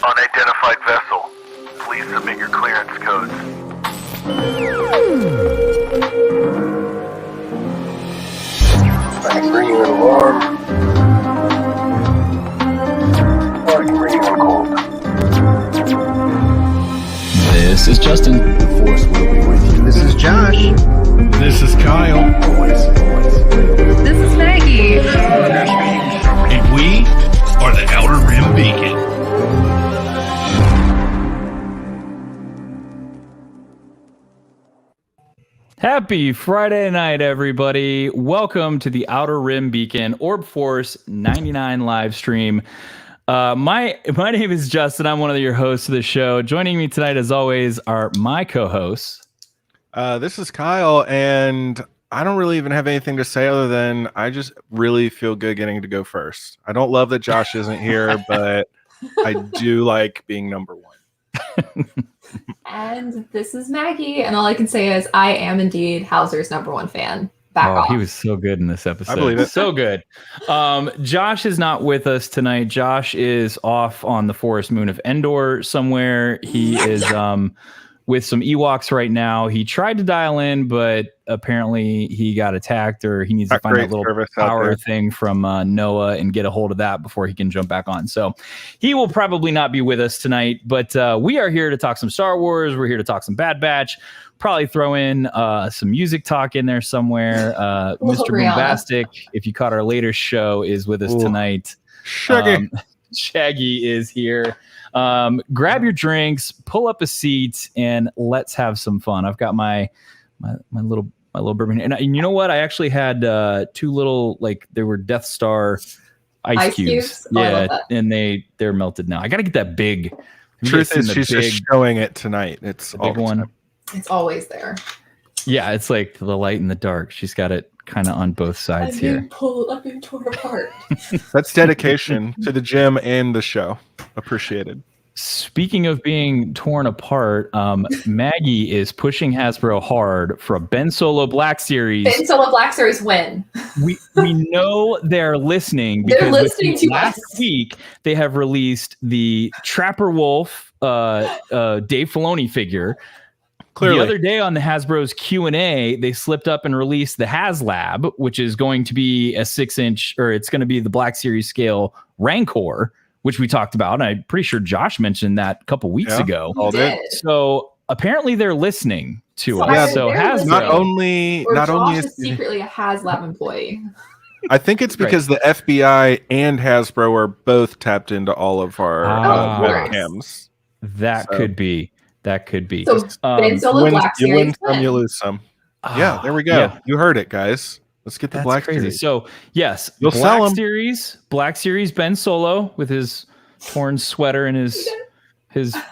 Unidentified vessel. Please submit your clearance codes. I can bring you in warm. Or I can bring you in cold. This is Justin. The Force will be with you. This is Josh. This is Kyle. This is Maggie. And we are the Outer Rim Beacon. Happy Friday night, everybody. Welcome to the Outer Rim Beacon Orb Force 99 live stream. My name is Justin. I'm one of your hosts of the show. Joining me tonight, as always, are my co-hosts. This is Kyle, and I don't really even have anything to say other than I just really feel good getting to go first. I don't love that Josh isn't here, but I do like being number one. And this is Maggie, and all I can say is I am indeed Hauser's number one fan. Back off. He was so good in this episode. I believe it. So good. Josh is not with us tonight. Josh is off on the forest moon of Endor somewhere. He is with some Ewoks right now. He tried to dial in, but apparently he got attacked, or he needs to find a little power thing from Noah and get a hold of that before he can jump back on. So he will probably not be with us tonight, but we are here to talk some Star Wars. We're here to talk some Bad Batch. Probably throw in some music talk in there somewhere. Mr. Boombastic, if you caught our latest show, is with us tonight. Shaggy is here. Grab your drinks, pull up a seat, and let's have some fun. I've got my little bourbon, and you know what? I actually had two little, like, they were Death Star ice cubes. Yeah, and they're melted now. I got to get that big. Truth is, she's just showing it tonight. It's the big one. It's always there. Yeah, it's like the light and the dark. She's got it kind of on both sides here. I'm being torn apart. That's dedication to the gym and the show. Appreciated. Speaking of being torn apart, Maggie is pushing Hasbro hard for a Ben Solo Black Series. Ben Solo Black Series win. We know they're listening because they're listening to last week they have released the Trapper Wolf Dave Filoni figure. Clearly. The other day on the Hasbro's Q&A, they slipped up and released the HasLab, which is going to be a 6-inch, or it's going to be the Black Series scale Rancor, which we talked about. And I'm pretty sure Josh mentioned that a couple weeks ago. So apparently they're listening to us. So Hasbro, not only is secretly a HasLab employee. I think it's because the FBI and Hasbro are both tapped into all of our webcams. That could be. So Ben Solo Black Series, you win some, you lose some. Yeah, there we go. Yeah. You heard it, guys. Let's get the Black Series. So yes, you'll sell them. Black Series Ben Solo with his torn sweater and his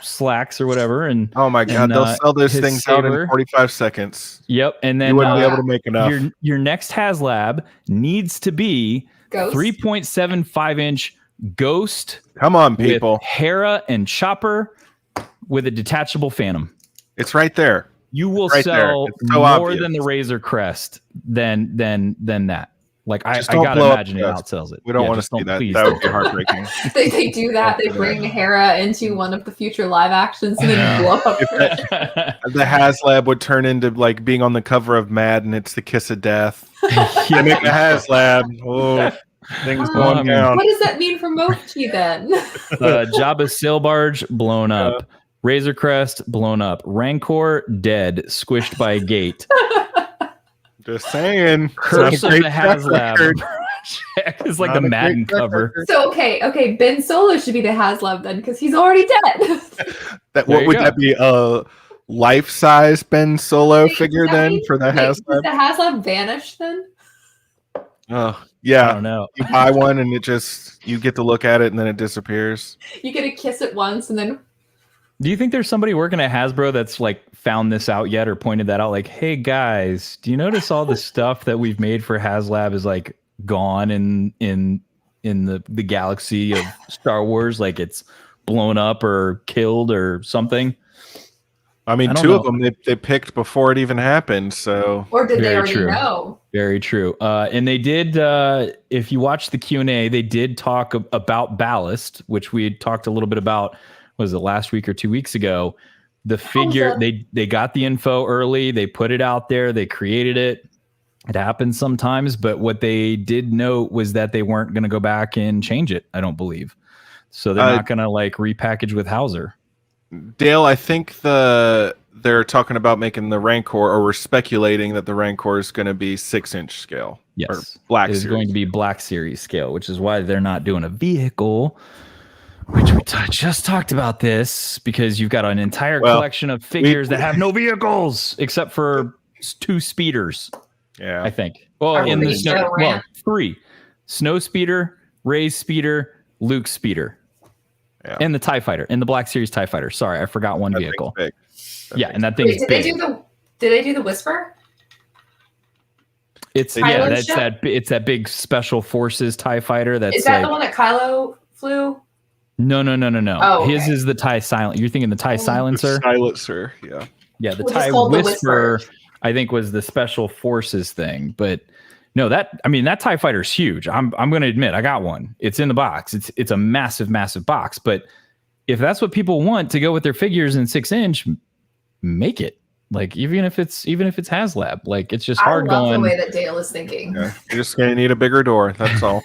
slacks or whatever. And oh my god, they'll sell those things out in 45 seconds. Yep, and then you wouldn't be able to make enough. Your next HasLab needs to be 3.75-inch Ghost. Come on, people! With Hera and Chopper, with a detachable Phantom. It's right there. You will sell more than the Razor Crest than that. Like I gotta imagine it outsells it. We don't want to see that. That would be heartbreaking. they do that. They bring Hera into one of the future live actions and then blow up. The HasLab would turn into like being on the cover of Mad, and it's the kiss of death. You make the HasLab. Oh. Things going down. What does that mean for Mochi then? Jabba's sail barge blown up. Razor Crest blown up. Rancor dead, squished by a gate. Just saying. Curse of the HasLab. It's like the Madden cover. So okay, Ben Solo should be the HasLab then, because he's already dead. What would that be? A life-size Ben Solo figure then for the HasLab? Does the HasLab vanish then? Oh. Yeah, I don't know. You buy one and you get to look at it and then it disappears. You get a kiss it once and then. Do you think there's somebody working at Hasbro that's like found this out yet or pointed that out? Like, hey guys, do you notice all the stuff that we've made for HasLab is like gone in the galaxy of Star Wars? Like it's blown up or killed or something. I mean, two of them they picked before it even happened. So, or did they already know? Very true. And they did. If you watch the Q&A, they did talk about ballast, which we had talked a little bit about was it last week or 2 weeks ago? The figure, they got the info early, they put it out there, they created it. It happens sometimes, but what they did note was that they weren't going to go back and change it, I don't believe. So they're not going to like repackage with Hauser. Dale, I think they're talking about making the Rancor, or we're speculating that the Rancor is going to be 6-inch scale. Yes, or Black it is Series. going to be Black Series scale, which is why they're not doing a vehicle. Which we just talked about this, because you've got an entire collection of figures that have no vehicles except for 2 speeders. Yeah, I think. Well, in the snow, 3: Snow Speeder, Ray's Speeder, Luke's Speeder. Yeah. And the TIE Fighter, and the Black Series TIE Fighter. Sorry, I forgot one vehicle. And that thing is big. Did they do the Whisper? It's it's that big Special Forces TIE Fighter. Is that the one that Kylo flew? No. Oh, his is the TIE Silent. You're thinking the TIE Silencer? Silencer, yeah. Yeah, the TIE Whisper, I think, was the Special Forces thing. But no, that TIE Fighter is huge. I'm going to admit, I got one. It's in the box. It's a massive, massive box. But if that's what people want to go with their figures in 6-inch, make it. Like even if it's HasLab, like it's just hard going. I love the way that Dale is thinking. Yeah, you're just going to need a bigger door. That's all.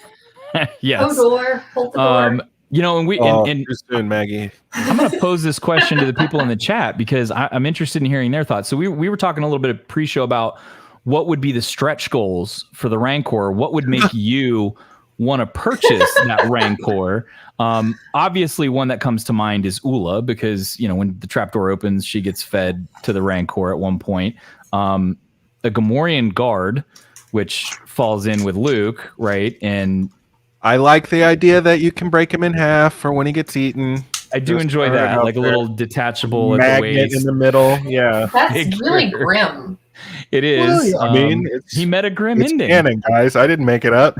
Yes. Hold the door. You know, and too soon, Maggie. I'm going to pose this question to the people in the chat because I'm interested in hearing their thoughts. So we were talking a little bit of pre-show about what would be the stretch goals for the Rancor. What would make you want to purchase that Rancor? Obviously, one that comes to mind is Ula, because when the trapdoor opens, she gets fed to the Rancor at one point. A Gamorrean guard, which falls in with Luke, right? And I like the idea that you can break him in half for when he gets eaten. I do enjoy that, like a little detachable magnet at the waist in the middle. Yeah, that's really grim. It is. Well, I mean, he met a grim ending. Canon, guys. I didn't make it up.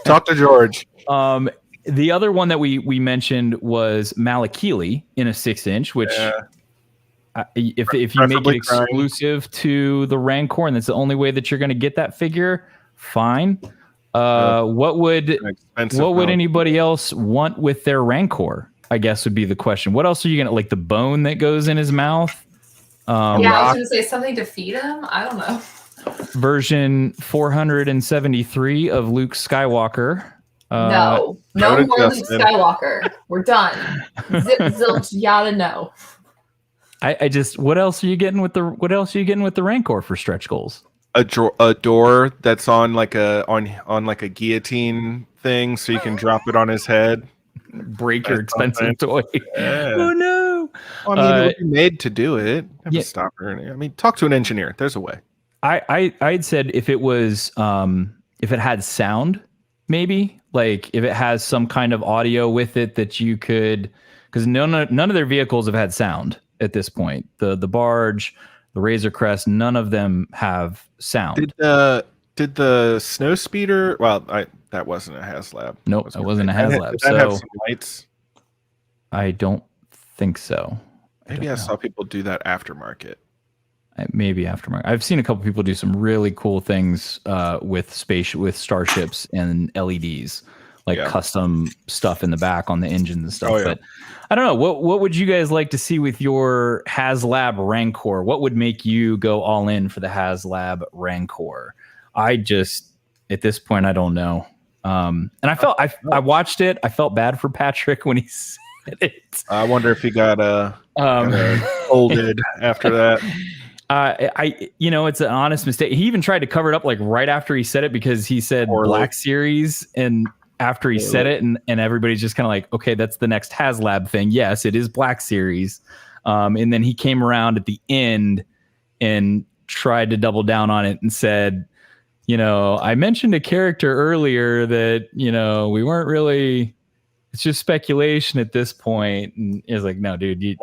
Talk to George. The other one that we mentioned was Malakili in a 6-inch, which if you make it exclusive to the Rancor and that's the only way that you're going to get that figure, fine. What would anybody else want with their Rancor? I guess would be the question. What else are you gonna like? The bone that goes in his mouth? I was gonna say something to feed him. I don't know. Version 473 of Luke Skywalker. No more Luke Skywalker. We're done. Zip zilch yada no. I just what else are you getting with the Rancor for stretch goals? A door that's on like a guillotine thing, so you can drop it on his head. Break your expensive toy. Yeah. Oh no! Well, I mean, it would be made to do it. Have a stopper. I mean, talk to an engineer. There's a way. I'd said if it was if it had sound, maybe like if it has some kind of audio with it that you could, because none of their vehicles have had sound at this point. The barge, the Razor Crest, none of them have sound. Did the Snow Speeder? Well, that wasn't a HasLab. Nope, that wasn't a HasLab. Did that have some lights? I don't think so. Maybe I saw people do that aftermarket. Maybe aftermarket. I've seen a couple people do some really cool things with starships and LEDs, like custom stuff in the back on the engines and stuff. But I don't know. What would you guys like to see with your HasLab Rancor? What would make you go all in for the HasLab Rancor? At this point, I don't know. And I watched it. I felt bad for Patrick when he said it. I wonder if he got folded after that. It's an honest mistake. He even tried to cover it up like right after he said it, because he said Black Series, and after he said it, and everybody's just kind of like, okay, that's the next HasLab thing. Yes, it is Black Series. And then he came around at the end and tried to double down on it and said, I mentioned a character earlier that, we weren't really, it's just speculation at this point. And it's like, no, dude, you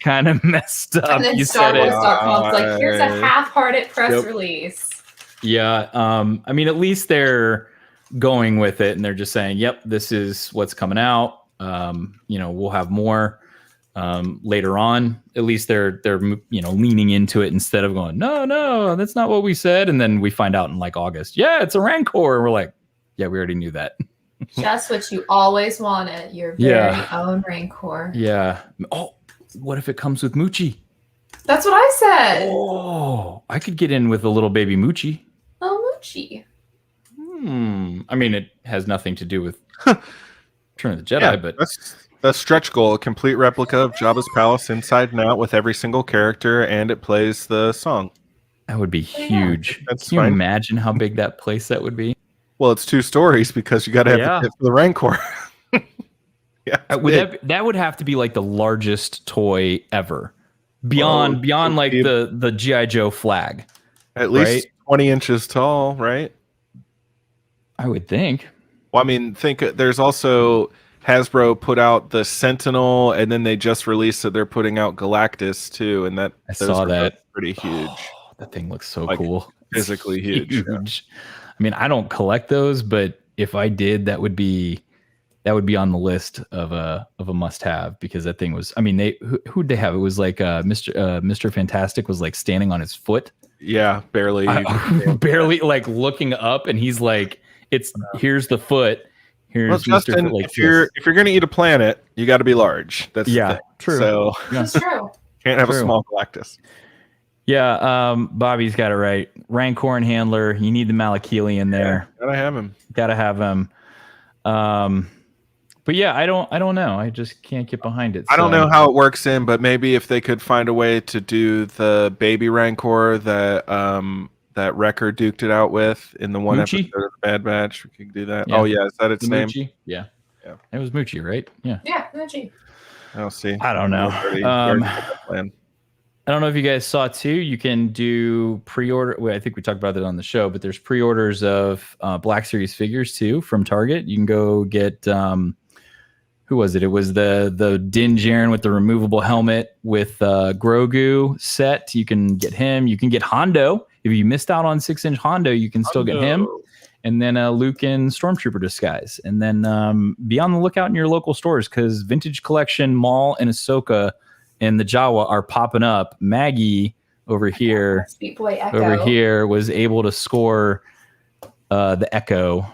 kind of messed up. And then you Star said it. Wars.com's like, here's a half-hearted press release. Yeah. I mean, at least they're going with it and they're just saying, yep, this is what's coming out. We'll have more later on. At least they're leaning into it instead of going, no, that's not what we said. And then we find out in like August, yeah, it's a Rancor. And we're like, yeah, we already knew that. Just what you always wanted. Your very own Rancor. Yeah. Oh, what if it comes with Moochie? That's what I said. Oh, I could get in with a little baby Moochie. Oh, Moochie. I mean, it has nothing to do with Return of the Jedi, but that's stretch goal, a complete replica of Jabba's palace inside and out with every single character, and it plays the song. that would be huge. That's Can you fine. imagine how big that place that would be? Well, it's 2 stories because you got to have the pit for the Rancor. That would have to be like the largest toy ever, beyond like the GI Joe flag. At least 20 inches tall, right? I would think. Well, I mean, there's also Hasbro put out the Sentinel, and then they just released that they're putting out Galactus too, and I saw that. Pretty huge. That thing looks so cool. Physically huge. Yeah. I mean, I don't collect those, but if I did, that would be on the list of a must-have, because that thing was. I mean, who'd they have? It was like Mr. Fantastic was like standing on his foot. Yeah, barely, barely like looking up, and he's like, here's the foot. Here's Justin, Mr. Like if you're gonna eat a planet, you got to be large. That's the thing. True. So That's true. Can't have a small Galactus. Yeah, Bobby's got it right. Rancor and Handler. You need the Malakili in there. Gotta have him. Gotta have him. But yeah, I don't know. I just can't get behind it. I don't know how it works but maybe if they could find a way to do the baby Rancor that Wrecker duked it out with in the one Moochie? episode of the Bad Batch, we could do that. Yeah. Oh yeah, is that its name? Moochie? Yeah. It was Moochie, right? Yeah. Yeah, Moochie. I'll see. I don't know. I don't know if you guys saw too. You can do pre-order. Well, I think we talked about it on the show, but there's pre-orders of Black Series figures too from Target. You can go get who was it? It was the Din Djarin with the removable helmet with Grogu set. You can get him. You can get Hondo. If you missed out on 6-inch Hondo, you can still get him. And then Luke in Stormtrooper disguise. And then be on the lookout in your local stores, because Vintage Collection, Maul, and Ahsoka and the Jawa are popping up. Maggie over here was able to score the Echo.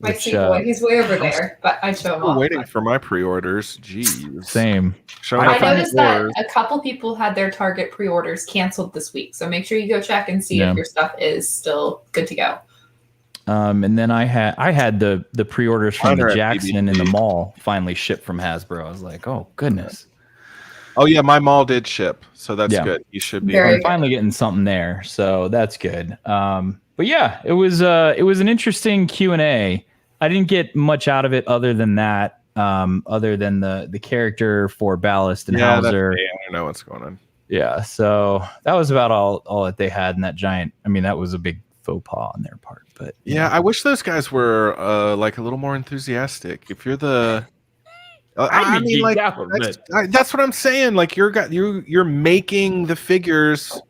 My sweet boy, he's way over there, but I'd show him off. Waiting for my pre-orders. Jeez. Same. I noticed that a couple people had their Target pre-orders canceled this week, so make sure you go check and see if your stuff is still good to go. And then I had the pre-orders from the Jackson in the mall finally shipped from Hasbro. I was like, oh goodness. Oh yeah, my mall did ship, so that's good. You should be. I'm finally getting something there, so that's good. But yeah, it was an interesting Q&A. I didn't get much out of it other than that, other than the character for Ballast and Hauser. I don't know what's going on. Yeah, so that was about all that they had in that giant. I mean, that was a big faux pas on their part, but I wish those guys were like a little more enthusiastic. If you're the I mean, like that's what I'm saying. Like you're making the figures,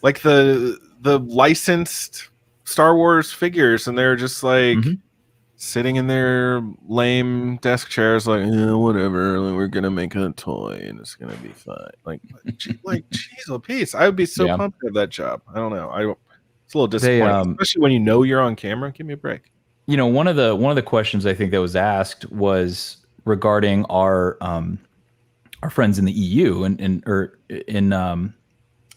like the licensed Star Wars figures, and they're just like sitting in their lame desk chairs, like whatever. Like, we're gonna make a toy, and it's gonna be fine. Like geez, a piece. I would be so pumped to have that job. I don't know. It's a little disappointing, especially when you know you're on camera. Give me a break. You know, one of the questions I think that was asked was regarding our friends in the EU and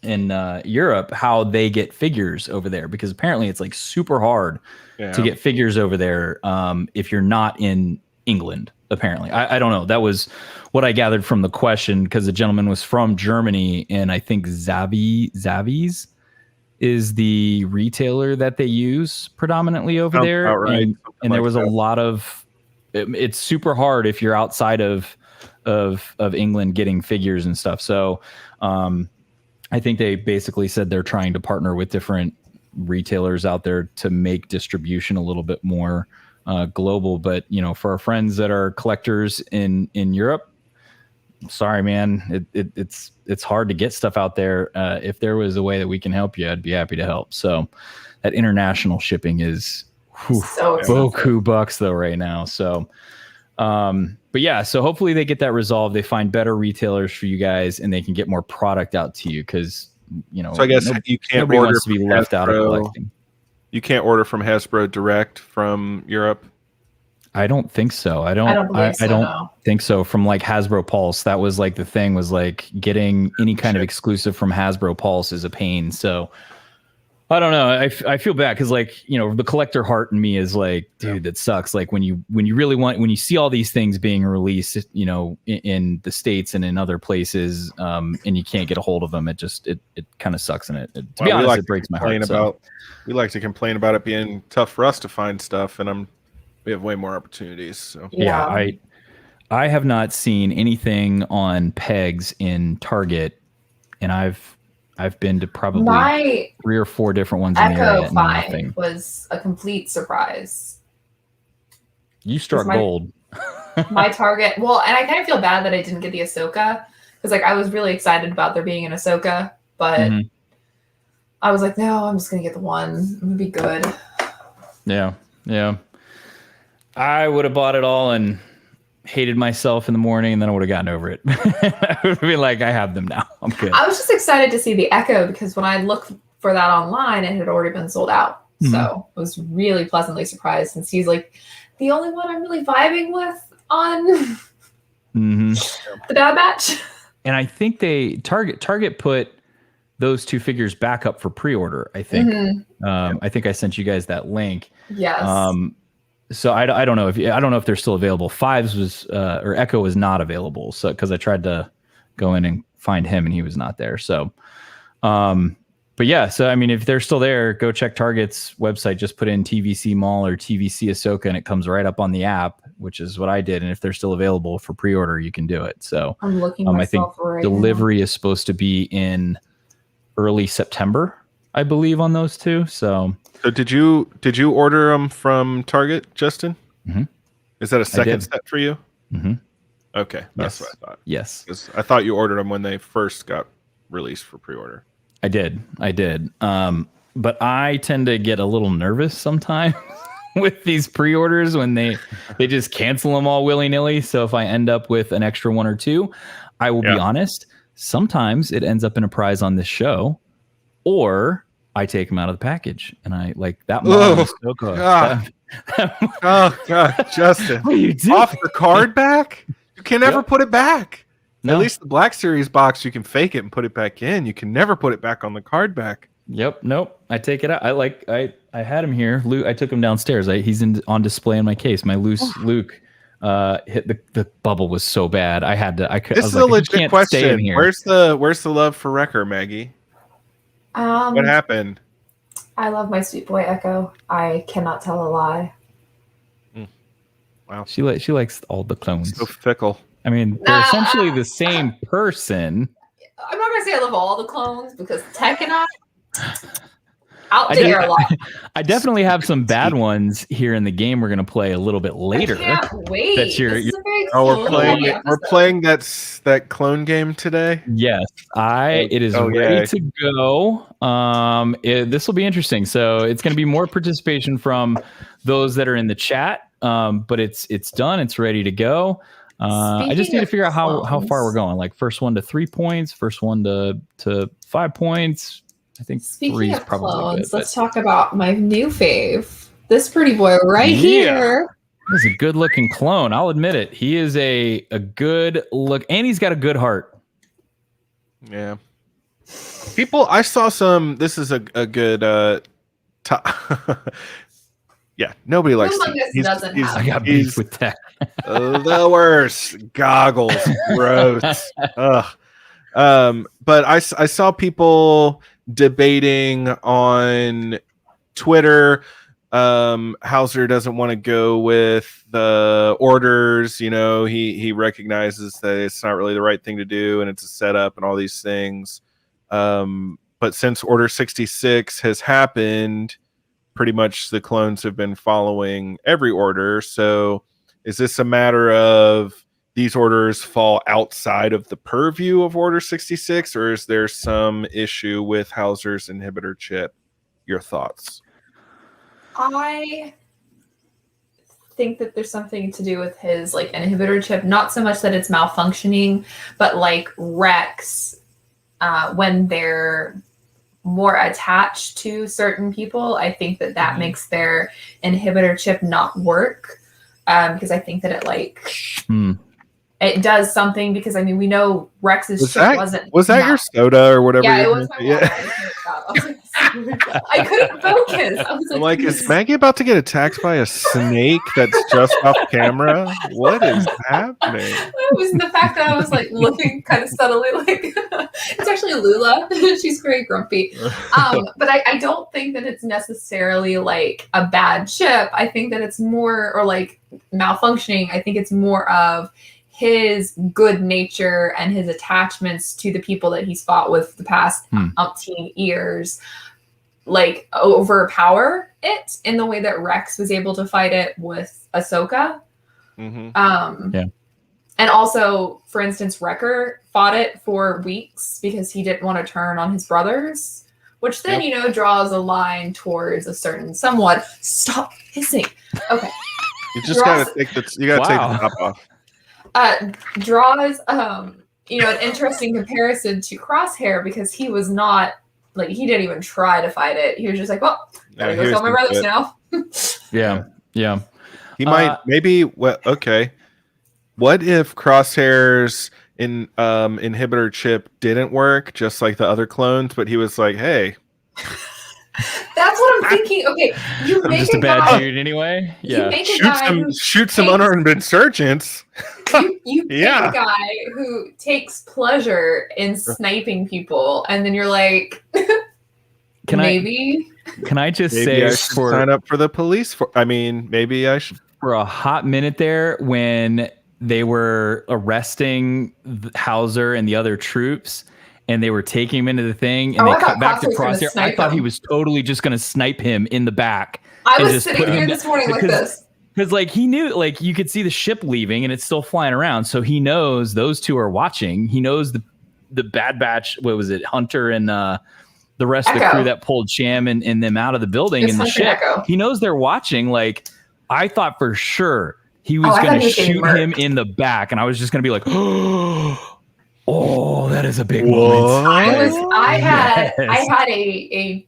in Europe, how they get figures over there, because apparently it's like super hard to get figures over there if you're not in England. Apparently, I don't know. That was what I gathered from the question, because the gentleman was from Germany, and I think Zavi's is the retailer that they use predominantly over there, right. and there was a lot of. It's super hard if you're outside of England getting figures and stuff. So I think they basically said they're trying to partner with different retailers out there to make distribution a little bit more global. But you know, for our friends that are collectors in Europe, sorry, man, it's hard to get stuff out there. If there was a way that we can help you, I'd be happy to help. So that international shipping is beaucoup bucks though right now. So but yeah, so hopefully they get that resolved. They find better retailers for you guys, and they can get more product out to you, because you know, so I guess you can't order wants to be left out of collecting. You can't order from Hasbro direct from Europe. I don't think so. I don't think so. From like Hasbro Pulse, that was like the thing, was like getting any kind of exclusive from Hasbro Pulse is a pain. So I don't know. I feel bad because, like, you know, the collector heart in me is like, dude, that sucks. Like when you really want, when you see all these things being released, you know, in the States and in other places, and you can't get a hold of them, it kind of sucks. And to be honest, it breaks my heart. We like to complain about it being tough for us to find stuff, and we have way more opportunities. So yeah, I have not seen anything on pegs in Target, and I've been to probably 3 or 4 different ones in the area. Echo find was a complete surprise. You struck gold. My Target, well, and I kind of feel bad that I didn't get the Ahsoka, because like I was really excited about there being an Ahsoka, but I was like, no, I'm just gonna get the one. I'm gonna be good. Yeah. I would have bought it all and hated myself in the morning, and then I would have gotten over it. I would be like, I have them now. I'm good. I was just excited to see the Echo, because when I looked for that online, it had already been sold out. So I was really pleasantly surprised, since he's like the only one I'm really vibing with on the Bad Batch. And I think Target put those 2 figures back up for pre-order, I think. I think I sent you guys that link. Yes. So I don't know if they're still available. Fives was or Echo was not available. So because I tried to go in and find him and he was not there. So, but yeah. So I mean, if they're still there, go check Target's website. Just put in TVC Mall or TVC Ahsoka, and it comes right up on the app, which is what I did. And if they're still available for pre-order, you can do it. So I'm looking. I think delivery is supposed to be in early September, I believe, on those 2. So did you order them from Target, Justin? Is that a second set for you? Okay, that's what I thought. Yes, 'cause I thought you ordered them when they first got released for pre-order. I did. But I tend to get a little nervous sometimes with these pre-orders when they just cancel them all willy-nilly. So if I end up with an extra 1 or 2, I will be honest, sometimes it ends up in a prize on this show, or I take them out of the package, and I like that. Oh God, Justin! What are you doing? Off the card back? You can never put it back. No. At least the Black Series box, you can fake it and put it back in. You can never put it back on the card back. Yep. Nope. I take it out. I had him here. Luke, I took him downstairs. He's on display in my case. My Luke hit the bubble was so bad. This is a legit question. Where's the love for Wrecker, Maggie? What happened? I love my sweet boy Echo. I cannot tell a lie. Wow. She likes all the clones. So fickle. I mean, they're essentially the same person. I'm not gonna say I love all the clones, because Tech and I out there a lot. I definitely have some bad ones here in the game we're gonna play a little bit later. I can't wait. We're playing that clone game today. Yes, it is ready to go. This will be interesting. So it's going to be more participation from those that are in the chat. But it's done. It's ready to go. I just need to figure out how far we're going. Like first one to 3 points, first one to 5 points. I think Speaking of probably clones, let's talk about my new fave. This pretty boy here. He's a good looking clone. I'll admit it. He is a good look, and he's got a good heart. Yeah. I saw some. This is a good. Yeah, nobody likes. I got beef with Tech. The worst. Goggles. Gross. Ugh. But I saw people debating on Twitter. Hauser doesn't want to go with the orders. You know, he recognizes that it's not really the right thing to do, and it's a setup and all these things. But since Order 66 has happened, pretty much the clones have been following every order. So is this a matter of these orders fall outside of the purview of Order 66, or is there some issue with Hauser's inhibitor chip? Your thoughts? I think that there's something to do with his like inhibitor chip. Not so much that it's malfunctioning, but like Rex, when they're more attached to certain people, I think that makes their inhibitor chip not work. because I think that it does something, because I mean we know Rex's ship wasn't. Was that your soda or whatever? Yeah, it was my water. I couldn't focus. I was I'm like, is Maggie about to get attacked by a snake that's just off camera? What is happening? It was the fact that I was like looking kind of subtly like it's actually Lula. She's very grumpy. But I don't think that it's necessarily like a bad ship. I think that it's more, or like malfunctioning. I think it's more of his good nature and his attachments to the people that he's fought with the past umpteen years, like overpower it in the way that Rex was able to fight it with Ahsoka. And also, for instance, Wrecker fought it for weeks because he didn't want to turn on his brothers, which then, draws a line towards a certain somewhat. Stop hissing. Okay. You just gotta take the top off. Draws an interesting comparison to Crosshair, because he was not like, he didn't even try to fight it. He was just like, well, gotta go tell my brothers now. Yeah. He might okay. What if Crosshair's inhibitor chip didn't work just like the other clones, but he was like, hey, that's what I'm thinking. Okay, you I'm make just a bad dude anyway. Yeah, shoot some unarmed insurgents. You pick a guy who takes pleasure in sniping people, and then you're like, Can I just say, I should sign up for the police? Maybe I should. For a hot minute there, when they were arresting Hauser and the other troops, and they were taking him into the thing, and they cut back to Crosshair. I thought he was totally just going to snipe him in the back. I was sitting here this morning like this. Because like he knew, like you could see the ship leaving and it's still flying around. So he knows those two are watching. He knows the Bad Batch, what was it, Hunter and the rest of the crew that pulled Sham and them out of the building in the ship. He knows they're watching. Like, I thought for sure he was going to shoot him in the back. And I was just going to be like, oh, that is a big moment. I had a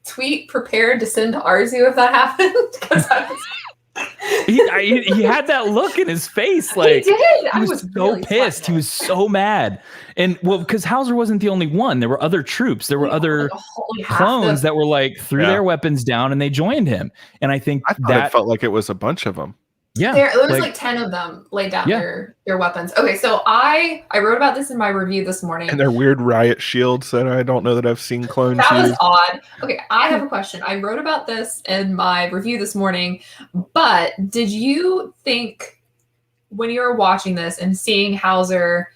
tweet prepared to send to Arzu if that happened, because I was he had that look in his face, like he did. He was so really pissed. He was so mad, and because Hauser wasn't the only one. There were other troops. There were other clones that were like threw their weapons down and they joined him. And I think that felt like it was a bunch of them. Yeah, there was like 10 of them laid down their weapons. Okay, so I wrote about this in my review this morning. And their weird riot shields that I don't know that I've seen clones That use. was odd. Okay, I have a question. I wrote about this in my review this morning, but did you think, when you were watching this and seeing Hauser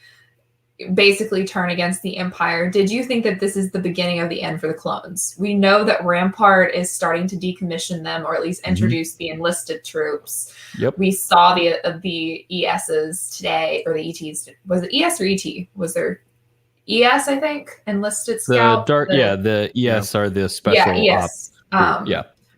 basically turn against the Empire, did you think that this is the beginning of the end for the clones? We know that Rampart is starting to decommission them, or at least introduce the enlisted troops. Yep. We saw the ESs today, or the ETs. Was it ES or ET? Was there ES, I think? Enlisted Scout? The ES are the special ES.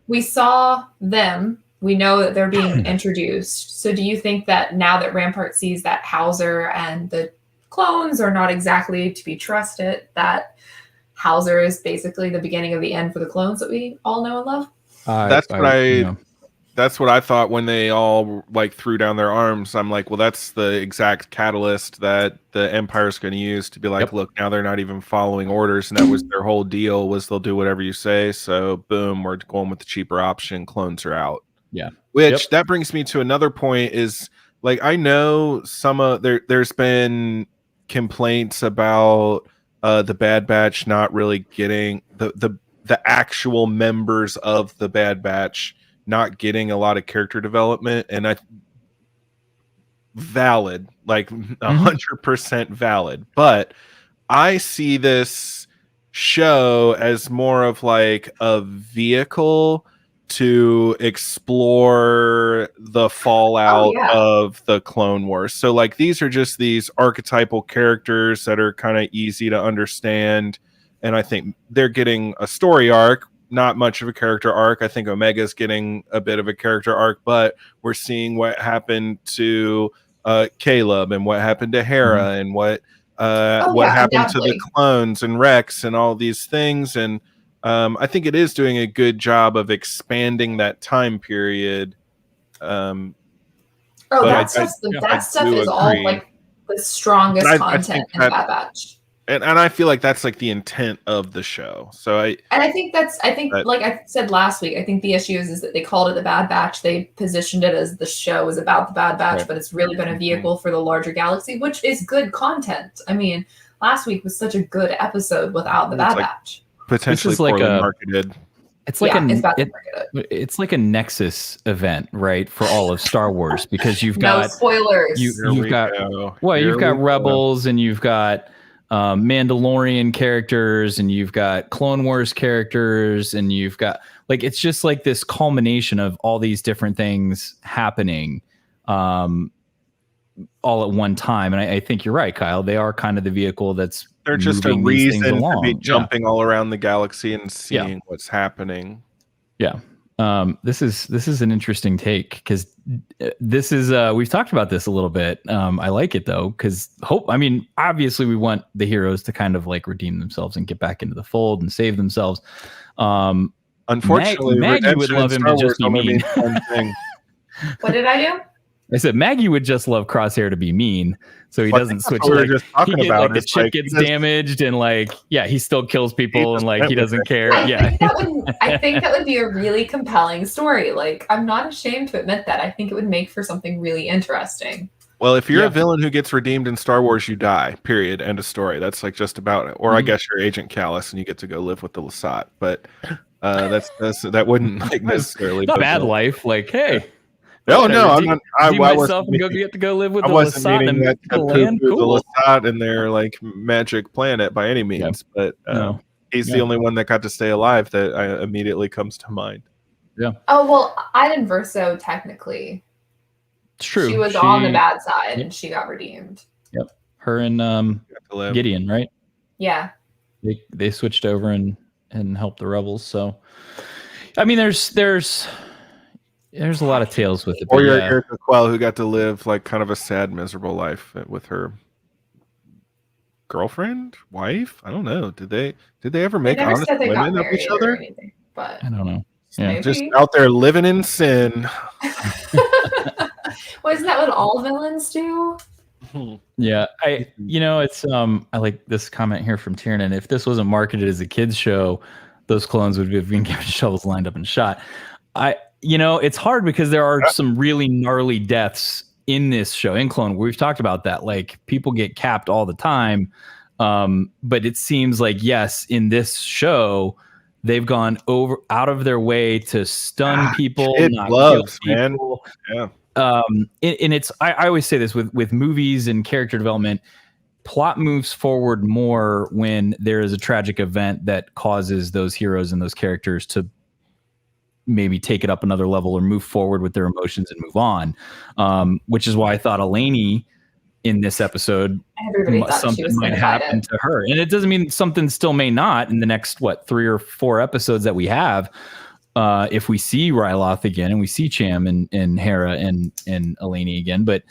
We saw them. We know that they're being introduced. So do you think that now that Rampart sees that Hauser and the clones are not exactly to be trusted, that Hauser is basically the beginning of the end for the clones that we all know and love? That's what I thought when they all like threw down their arms. I'm like, well, that's the exact catalyst that the Empire's going to use to be like, look, now they're not even following orders, and that was their whole deal, was they'll do whatever you say. So boom, we're going with the cheaper option. Clones are out. Yeah. Which that brings me to another point is, like, I know there's been complaints about the Bad Batch not really getting the actual members of the Bad Batch not getting a lot of character development, and valid, like 100% valid. But I see this show as more of like a vehicle to explore the fallout of the Clone Wars. So like, these are just these archetypal characters that are kind of easy to understand, and I think they're getting a story arc, not much of a character arc. I think Omega's getting a bit of a character arc, but we're seeing what happened to Caleb and what happened to Hera and what happened to the clones and Rex and all these things. And I think it is doing a good job of expanding that time period Oh, But that I stuff do is all agree. like the strongest But I content think in the that- Bad Batch. And I feel like that's like the intent of the show. So And I think That- like I said last week, I think the issue is that they called it the Bad Batch. They positioned it as the show is about the Bad Batch, Right. but it's really been a vehicle for the larger galaxy, which is good content. I mean, last week was such a good episode without the It's Bad like- Batch. potentially This is like poorly a- marketed. It's like Yeah, it's a about to it, market it. it's like a Nexus event, right, for all of Star Wars, because you've No got spoilers. you've got Well, you've got Rebels, and you've got Mandalorian characters, and you've got Clone Wars characters, and you've got like it's just like this culmination of all these different things happening all at one time. And I think you're right, Kyle. They are kind of the vehicle that's They're just a moving these things reason to be along. jumping all around the galaxy and seeing what's happening. Yeah. This is an interesting take, because this is we've talked about this a little bit. I like it though, because obviously we want the heroes to kind of like redeem themselves and get back into the fold and save themselves. Unfortunately, Maggie would redemption love in him to Star just Wars be only mean. means one thing. What did I do? I said Maggie would just love Crosshair to be mean, so he Well, I doesn't think switch. that's what we were Like, just talking he get, about. like the It's chip like, gets he just- damaged, and like he still kills people, and like he doesn't care. Yeah, I think that would be a really compelling story. Like, I'm not ashamed to admit that. I think it would make for something really interesting. Well, if you're Yeah. a villain who gets redeemed in Star Wars, you die. Period. End of story. That's like just about it. Or I Mhm. guess you're Agent Callus and you get to go live with the Lasat. But that wouldn't like necessarily. not put bad the- life. Like, hey, No, I'm no, I'm redeem, not. redeem I myself wasn't and get to go live with I the wasn't Lasat meaning and that the to land. poo-poo Cool. the Lasat and their like magic planet by any means. But No. he's Yeah. the only one that got to stay alive that immediately comes to mind. Oh, well, Iden Verso, technically. It's true. She was on the bad side and she got redeemed. Her and Got to live. Gideon, right? Yeah. They switched over and helped the rebels. So, I mean, there's a lot of tales with it. Or but your yeah. Erica Quell, who got to live like kind of a sad, miserable life with her girlfriend, wife. I don't know. Did they ever They make never honest said they got women of married each or other? anything, but I don't know. Yeah. maybe. Just out there living in sin. Well, isn't that what all villains do? Yeah, it's I like this comment here from Tiernan. If this wasn't marketed as a kids show, those clones would have been given shovels, lined up, and shot. It's hard because there are some really gnarly deaths in this show. In Clone, we've talked about that. Like people get capped all the time, but it seems like yes, in this show, they've gone out of their way to stun people, kid not gloves, kill man. people. Yeah. And it's I always say this with movies and character development, plot moves forward more when there is a tragic event that causes those heroes and those characters to maybe take it up another level or move forward with their emotions and move on, which is why I thought Eleni in this episode, Everybody thought she something was going might to fight happen it. to her, and it doesn't mean something still may not in the next 3 or 4 episodes that we have. If we see Ryloth again and we see Cham and Hera and Eleni again, but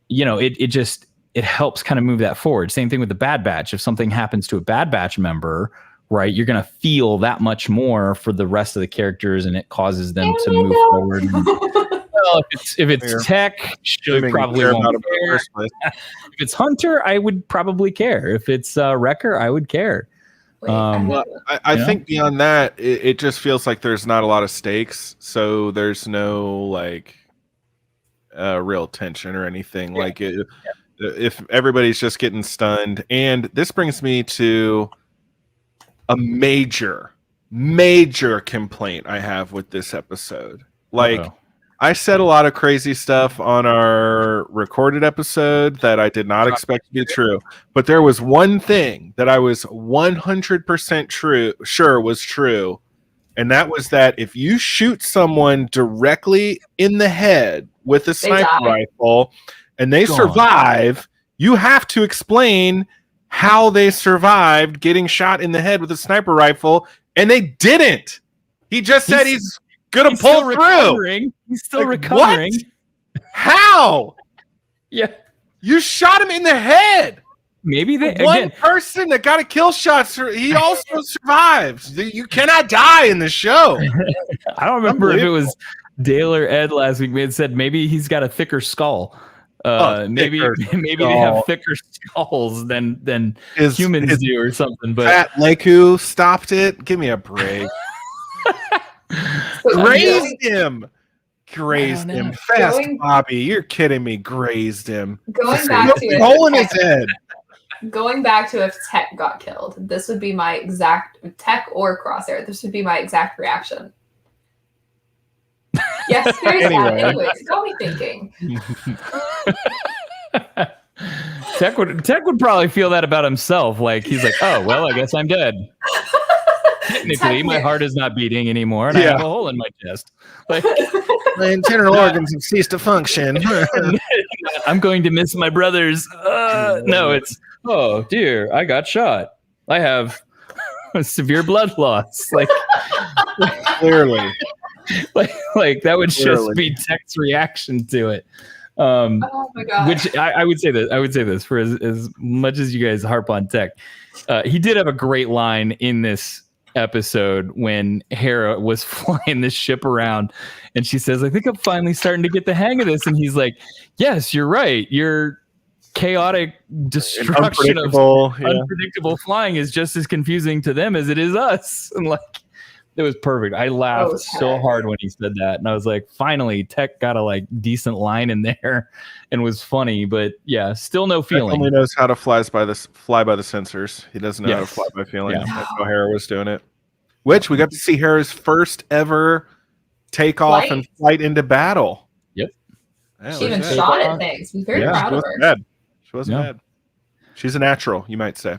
it helps kind of move that forward. Same thing with the Bad Batch. If something happens to a Bad Batch member, right, you're going to feel that much more for the rest of the characters, and it causes them to move forward. Well, if it's Tech, she probably won't care. If it's Hunter, I would probably care. If it's Wrecker, I would care. Wait, Well, I think beyond that, it just feels like there's not a lot of stakes, so there's no like real tension or anything. Like if everybody's just getting stunned, and this brings me to a major complaint I have with this episode. Like. Uh-oh. I said a lot of crazy stuff on our recorded episode that I did not expect to be true. But there was one thing that I was 100% sure was true. And that was that if you shoot someone directly in the head with a sniper rifle and they survive, you have to explain how they survived getting shot in the head with a sniper rifle. And they didn't. He just said he's gonna pull through. He's still Like, recovering. what? How? Yeah. You shot him in the head. Maybe they One again. person that got a kill shot, he also survives. You cannot die in the show. I don't remember if it was. Dale or Ed last week had said maybe he's got a thicker skull. Maybe they have thicker skulls than humans do or something. But Fat Leku stopped it. Give me a break. Grazed him. Fast Bobby. You're kidding me. Grazed him. Going back to hole in his head. Going back to if Tech got killed, this would be my exact Tech or Crosshair. This would be my exact reaction. Yes, very sad. Anyways, got me thinking. Tech would probably feel that about himself. Like he's like, oh well, I guess I'm dead. Technically, my heart is not beating anymore, and I have a hole in my chest. Like my internal organs have ceased to function. I'm going to miss my brothers. No, it's oh dear, I got shot. I have severe blood loss. Like clearly. Like that would just be Tech's reaction to it. Oh my god! Which I would say this for as much as you guys harp on Tech, he did have a great line in this episode when Hera was flying this ship around, and she says, "I think I'm finally starting to get the hang of this." And he's like, "Yes, you're right. Your chaotic destruction of unpredictable flying is just as confusing to them as it is us." And like. It was perfect. I laughed so hard when he said that, and I was like, "Finally, Tech got a like decent line in there, and was funny." But yeah, still no feeling. Tech only knows how to fly by the sensors. He doesn't know how to fly by feeling. Yeah. That's how Hera was doing it. Which we got to see Hera's first ever takeoff and flight into battle. Yep. Yeah, she even shot at things. I'm very proud of her. She wasn't bad. She's a natural, you might say.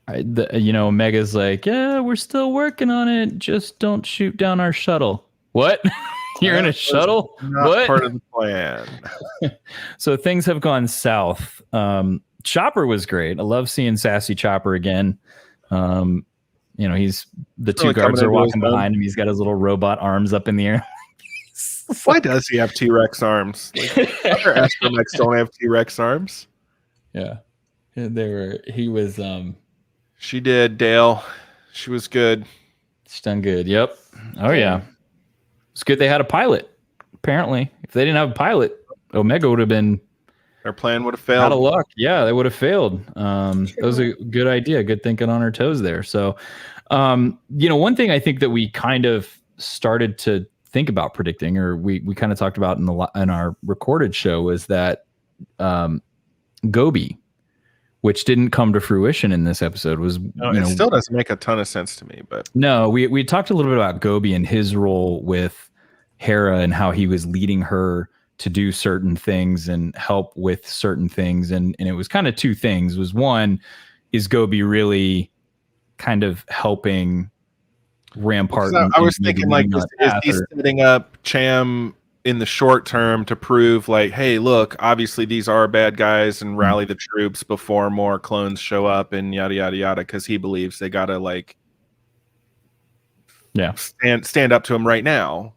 Mega's like, yeah, we're still working on it. Just don't shoot down our shuttle. What? You're in a shuttle? What? Part of the plan. So things have gone south. Chopper was great. I love seeing sassy Chopper again. He's the two guards are walking behind him. He's got his little robot arms up in the air. Why does he have T-Rex arms? Like, other astromechs don't have T-Rex arms. Yeah. He was She did, Dale. She was good. She's done good. Yep. Oh yeah. It's good they had a pilot. Apparently, if they didn't have a pilot, Omega would have been. Their plan would have failed. Out of luck. Yeah, they would have failed. That was a good idea. Good thinking on our toes there. So, one thing I think that we kind of started to think about predicting, or we kind of talked about in our recorded show, was that Gobi, which didn't come to fruition in this episode, was it still doesn't make a ton of sense to me. But no, we talked a little bit about Gobi and his role with Hera and how he was leading her to do certain things and help with certain things, and it was kind of two things. Was one, is Gobi really kind of helping Rampart? I was thinking like, is he setting up Cham in the short term to prove like, hey, look, obviously these are bad guys, and rally the troops before more clones show up and yada yada yada, because he believes they gotta like stand up to him right now.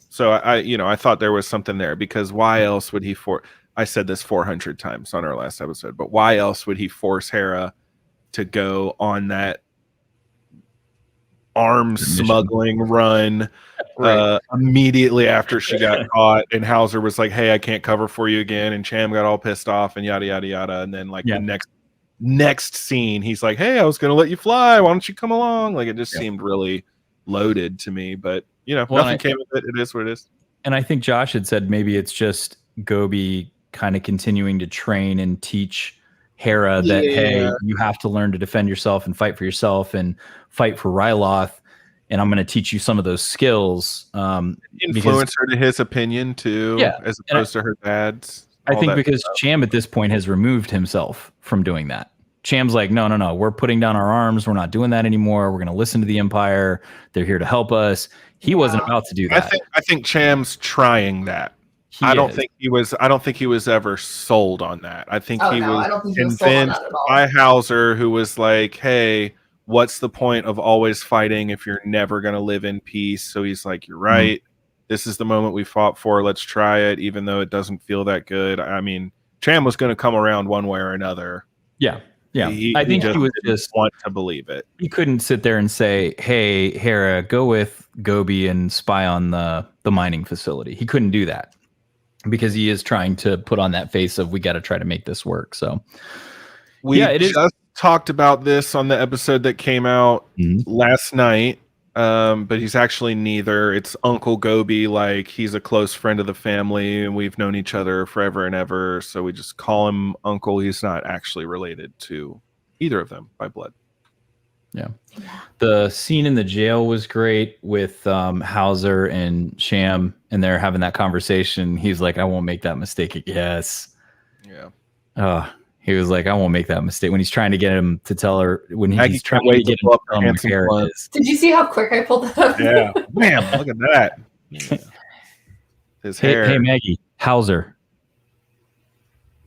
So I thought there was something there, because why else would he I said this 400 times on our last episode, but why else would he force Hera to go on that arms smuggling run immediately after she got caught, and Hauser was like, hey, I can't cover for you again, and Cham got all pissed off and yada yada yada, and then like the next scene he's like, hey, I was gonna let you fly, why don't you come along? Like, it just seemed really loaded to me, but nothing came of it. It is what it is. And I think Josh had said maybe it's just Gobi kind of continuing to train and teach Hera that, hey, you have to learn to defend yourself and fight for yourself and fight for Ryloth, and I'm going to teach you some of those skills. Influence her to his opinion too, as opposed to her dad's. I think because Cham at this point has removed himself from doing that. Cham's like, no, we're putting down our arms. We're not doing that anymore. We're going to listen to the Empire. They're here to help us. He wasn't about to do that. I think Cham's trying that. I don't think he was ever sold on that. I think he was convinced by Hauser, who was like, hey, what's the point of always fighting if you're never going to live in peace? So he's like, you're right. This is the moment we fought for. Let's try it, even though it doesn't feel that good. I mean, Cham was going to come around one way or another. Yeah. Yeah, He I think he was didn't just want to believe it. he couldn't sit there and say, "Hey, Hera, go with Gobi and spy on the mining facility." He couldn't do that because he is trying to put on that face of we got to try to make this work. So We it is. just talked about this on the episode that came out last night. But he's actually neither. It's Uncle Gobi, like he's a close friend of the family, and we've known each other forever and ever. So we just call him Uncle. He's not actually related to either of them by blood. Yeah. The scene in the jail was great with Hauser and Sham, and they're having that conversation. He's like, I won't make that mistake. Yes. Yeah. He was like, I won't make that mistake when he's trying to get him to tell her when he's trying to get him pull up to tell him where Hera is. Did you see how quick I pulled that up? Yeah. Man, look at that. Yeah. His hair. Hey, Maggie, Hauser.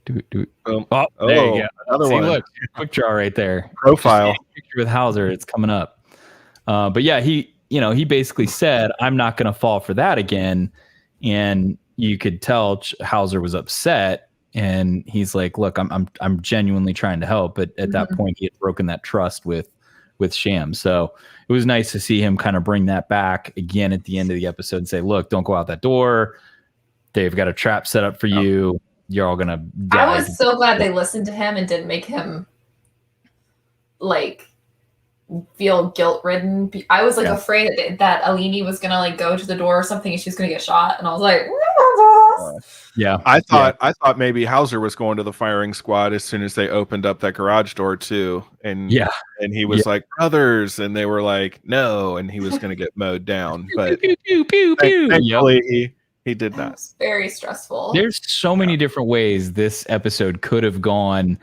Oh, There you go. Another See, one. look, quick draw right there. Profile. Picture with Hauser, it's coming up. But yeah, he basically said, I'm not going to fall for that again. And you could tell Hauser was upset. And he's like, look, I'm genuinely trying to help. But at that point, he had broken that trust with Sham. So it was nice to see him kind of bring that back again at the end of the episode and say, look, don't go out that door. They've got a trap set up for you. You're all going to die. I was so glad they listened to him and didn't make him like feel guilt ridden. I was like afraid that Alini was going to like go to the door or something and she was going to get shot. And I was like, yeah, I thought maybe Hauser was going to the firing squad as soon as they opened up that garage door too, and he was like brothers, and they were like no, and he was going to get mowed down, but thankfully he did not. It's very stressful. There's so many different ways this episode could have gone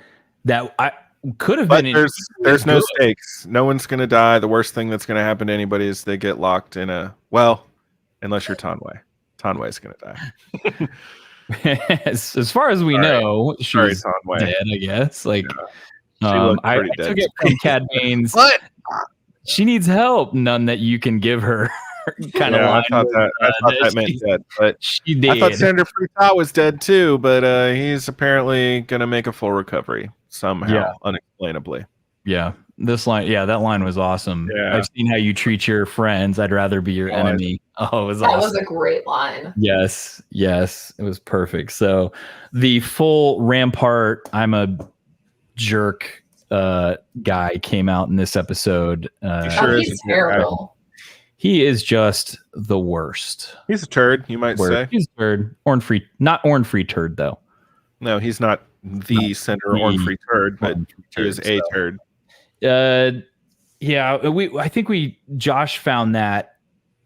that I could have been. There's no stakes. No one's going to die. The worst thing that's going to happen to anybody is they get locked in unless you're Tanway. Tanway's going to die. as far as we know, she's dead, I guess. Like, I took it from Cad Bane's. What? She needs help. None that you can give her. Kind of line. I thought that meant dead, but she did. I thought Senator Freetah was dead too, but he's apparently going to make a full recovery somehow, unexplainably. Yeah, that line was awesome. Yeah. I've seen how you treat your friends. I'd rather be your enemy. Oh, it was awesome. That was a great line. Yes, it was perfect. So the full Rampart, I'm a jerk guy came out in this episode. He's terrible. He is just the worst. He's a turd, you might say. He's a turd. Orn-free, not Orn-free turd, though. No, he's not the Senator Orn-free turd, but he is a turd. I think Josh found that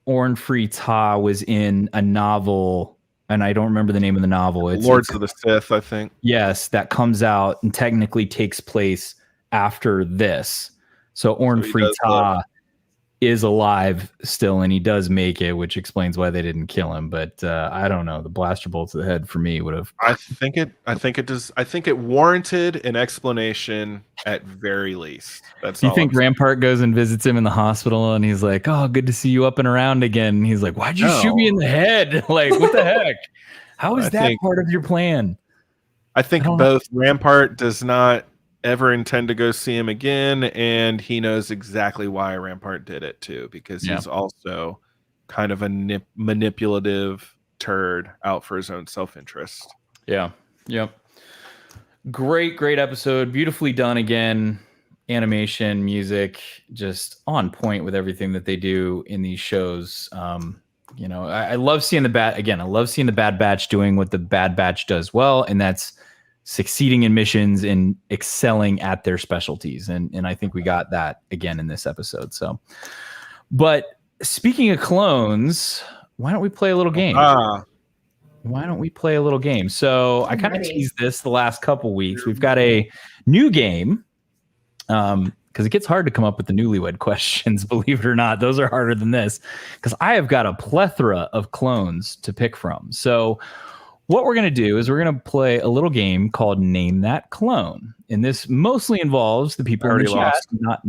Orn-free Ta was in a novel, and I don't remember the name of the novel. It's Lords of the Sith, I think. Yes, that comes out and technically takes place after this. So Orn-free Ta is alive still, and he does make it, which explains why they didn't kill him. But I don't know. The blaster bolt to the head for me would have. I think it warranted an explanation at very least. That's you think Rampart goes and visits him in the hospital, and he's like, "Oh, good to see you up and around again." And he's like, "Why'd you shoot me in the head? Like, what the heck? How is that part of your plan?" I think both Rampart does not ever intend to go see him again, and he knows exactly why Rampart did it too, because he's also kind of a manipulative turd out for his own self-interest. Great episode, beautifully done again. Animation, music, just on point with everything that they do in these shows. I love seeing I love seeing the Bad Batch doing what the Bad Batch does well, and that's succeeding in missions and excelling at their specialties. And I think we got that again in this episode. So, but speaking of clones, why don't we play a little game? So I kind of teased this the last couple weeks. We've got a new game. Because it gets hard to come up with the newlywed questions, believe it or not. Those are harder than this, because I have got a plethora of clones to pick from. So what we're going to do is we're going to play a little game called Name That Clone. And this mostly involves the people in the chat, not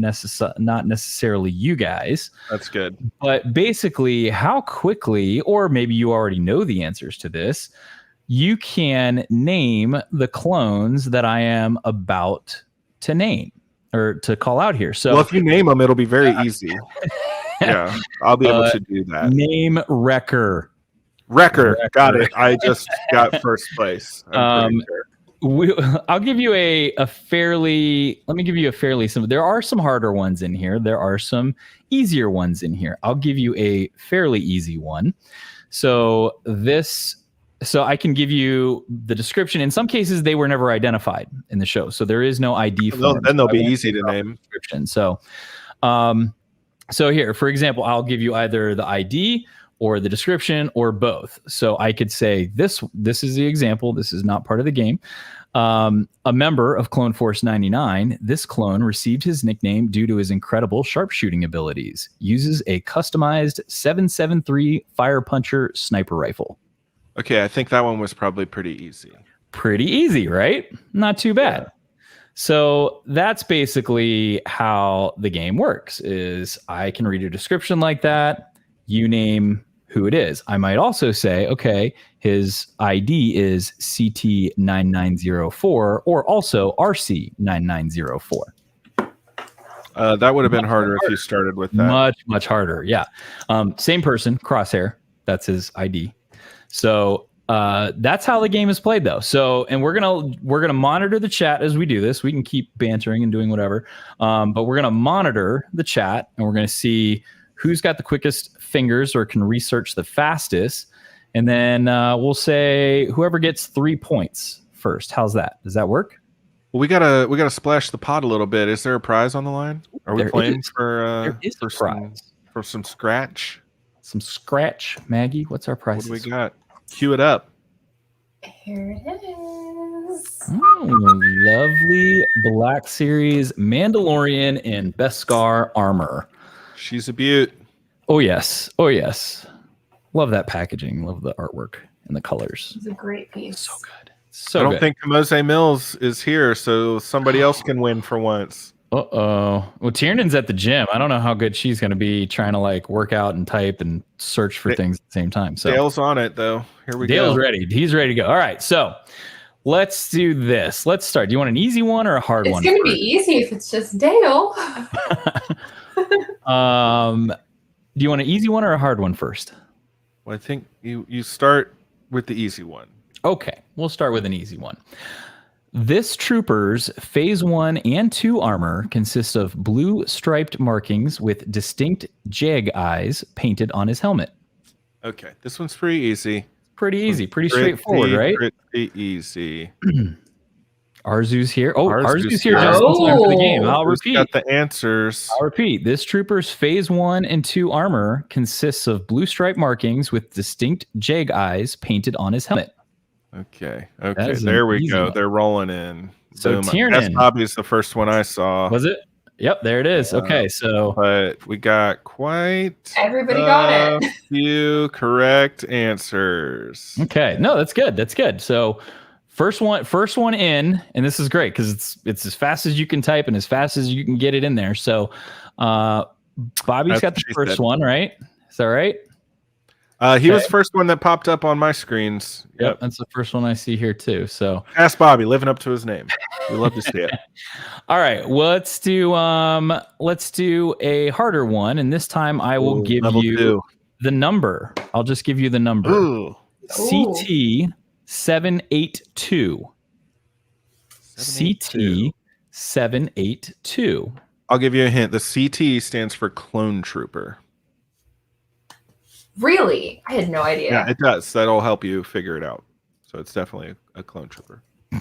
necessarily you guys. That's good. But basically, how quickly, or maybe you already know the answers to this, you can name the clones that I am about to name or to call out here. So Well, if you name them, it'll be very easy. Yeah, I'll be able to do that. name Wrecker. Wrecker. Got it. I just got first place. I'm pretty sure. I'll give you a fairly. Let me give you a fairly simple. There are some harder ones in here. There are some easier ones in here. I'll give you a fairly easy one. So I can give you the description. In some cases, they were never identified in the show, so there is no ID form. Then they'll be easy to name. Description. So here, for example, I'll give you either the ID or the description or both. So I could say this is the example. This is not part of the game. A member of Clone Force 99, this clone received his nickname due to his incredible sharpshooting abilities. Uses a customized 7.73 Fire Puncher sniper rifle. Okay, I think that one was probably pretty easy. Pretty easy, right? Not too bad. Yeah. So that's basically how the game works, is I can read a description like that. You name who it is. I might also say, okay, his ID is CT9904 or also RC9904. That would have been harder if you started with that. Much harder. Yeah. Same person, Crosshair. That's his ID. So that's how the game is played, though. So, and we're gonna monitor the chat as we do this. We can keep bantering and doing whatever, but we're gonna monitor the chat and we're gonna see who's got the quickest fingers or can research the fastest, and then we'll say whoever gets 3 points first. How's that? Does that work? Well, we gotta splash the pot a little bit. Is there a prize on the line? Are we playing for some scratch? Some scratch, Maggie. What's our prize? What do we got? Cue it up. Here it is. Oh, lovely Black Series Mandalorian in Beskar armor. She's a beaut. Oh yes. Love that packaging. Love the artwork and the colors. It's a great piece. So good. So I don't think Mose Mills is here, so somebody else can win for once. Well, Tiernan's at the gym. I don't know how good she's going to be trying to like work out and type and search for things at the same time. So Dale's on it though. Here we go. Dale's ready. He's ready to go. All right. So let's do this. Let's start. Do you want an easy one or a hard one? It's going to be easy if it's just Dale. Do you want an easy one or a hard one first? Well, I think you start with the easy one. Okay. We'll start with an easy one. This trooper's Phase 1 and 2 armor consists of blue striped markings with distinct jag eyes painted on his helmet. Okay, this one's pretty easy. Pretty straightforward, right? Pretty easy. Arzu's here. Oh, Arzu's here just in time for the game. I'll repeat. Got the answers. I'll repeat. This trooper's Phase 1 and 2 armor consists of blue striped markings with distinct jag eyes painted on his helmet. Okay. There we go. They're rolling in. So Tiernan. Bobby's the first one I saw. Was it? Yep, there it is. Okay, so but we got everybody got it. Few correct answers. Okay, no, that's good. That's good. So first one in, and this is great because it's as fast as you can type and as fast as you can get it in there. So Bobby's got the first one, right? Is that right? He was the first one that popped up on my screens. Yep, that's the first one I see here too. So ask Bobby, living up to his name. We love to see it. All right, let's do a harder one, and this time I will give you the number. I'll just give you the number. Ooh. CT782. CT782. I'll give you a hint. The CT stands for Clone Trooper. Really? I had no idea. Yeah, it does. That'll help you figure it out. So it's definitely a clone trooper. You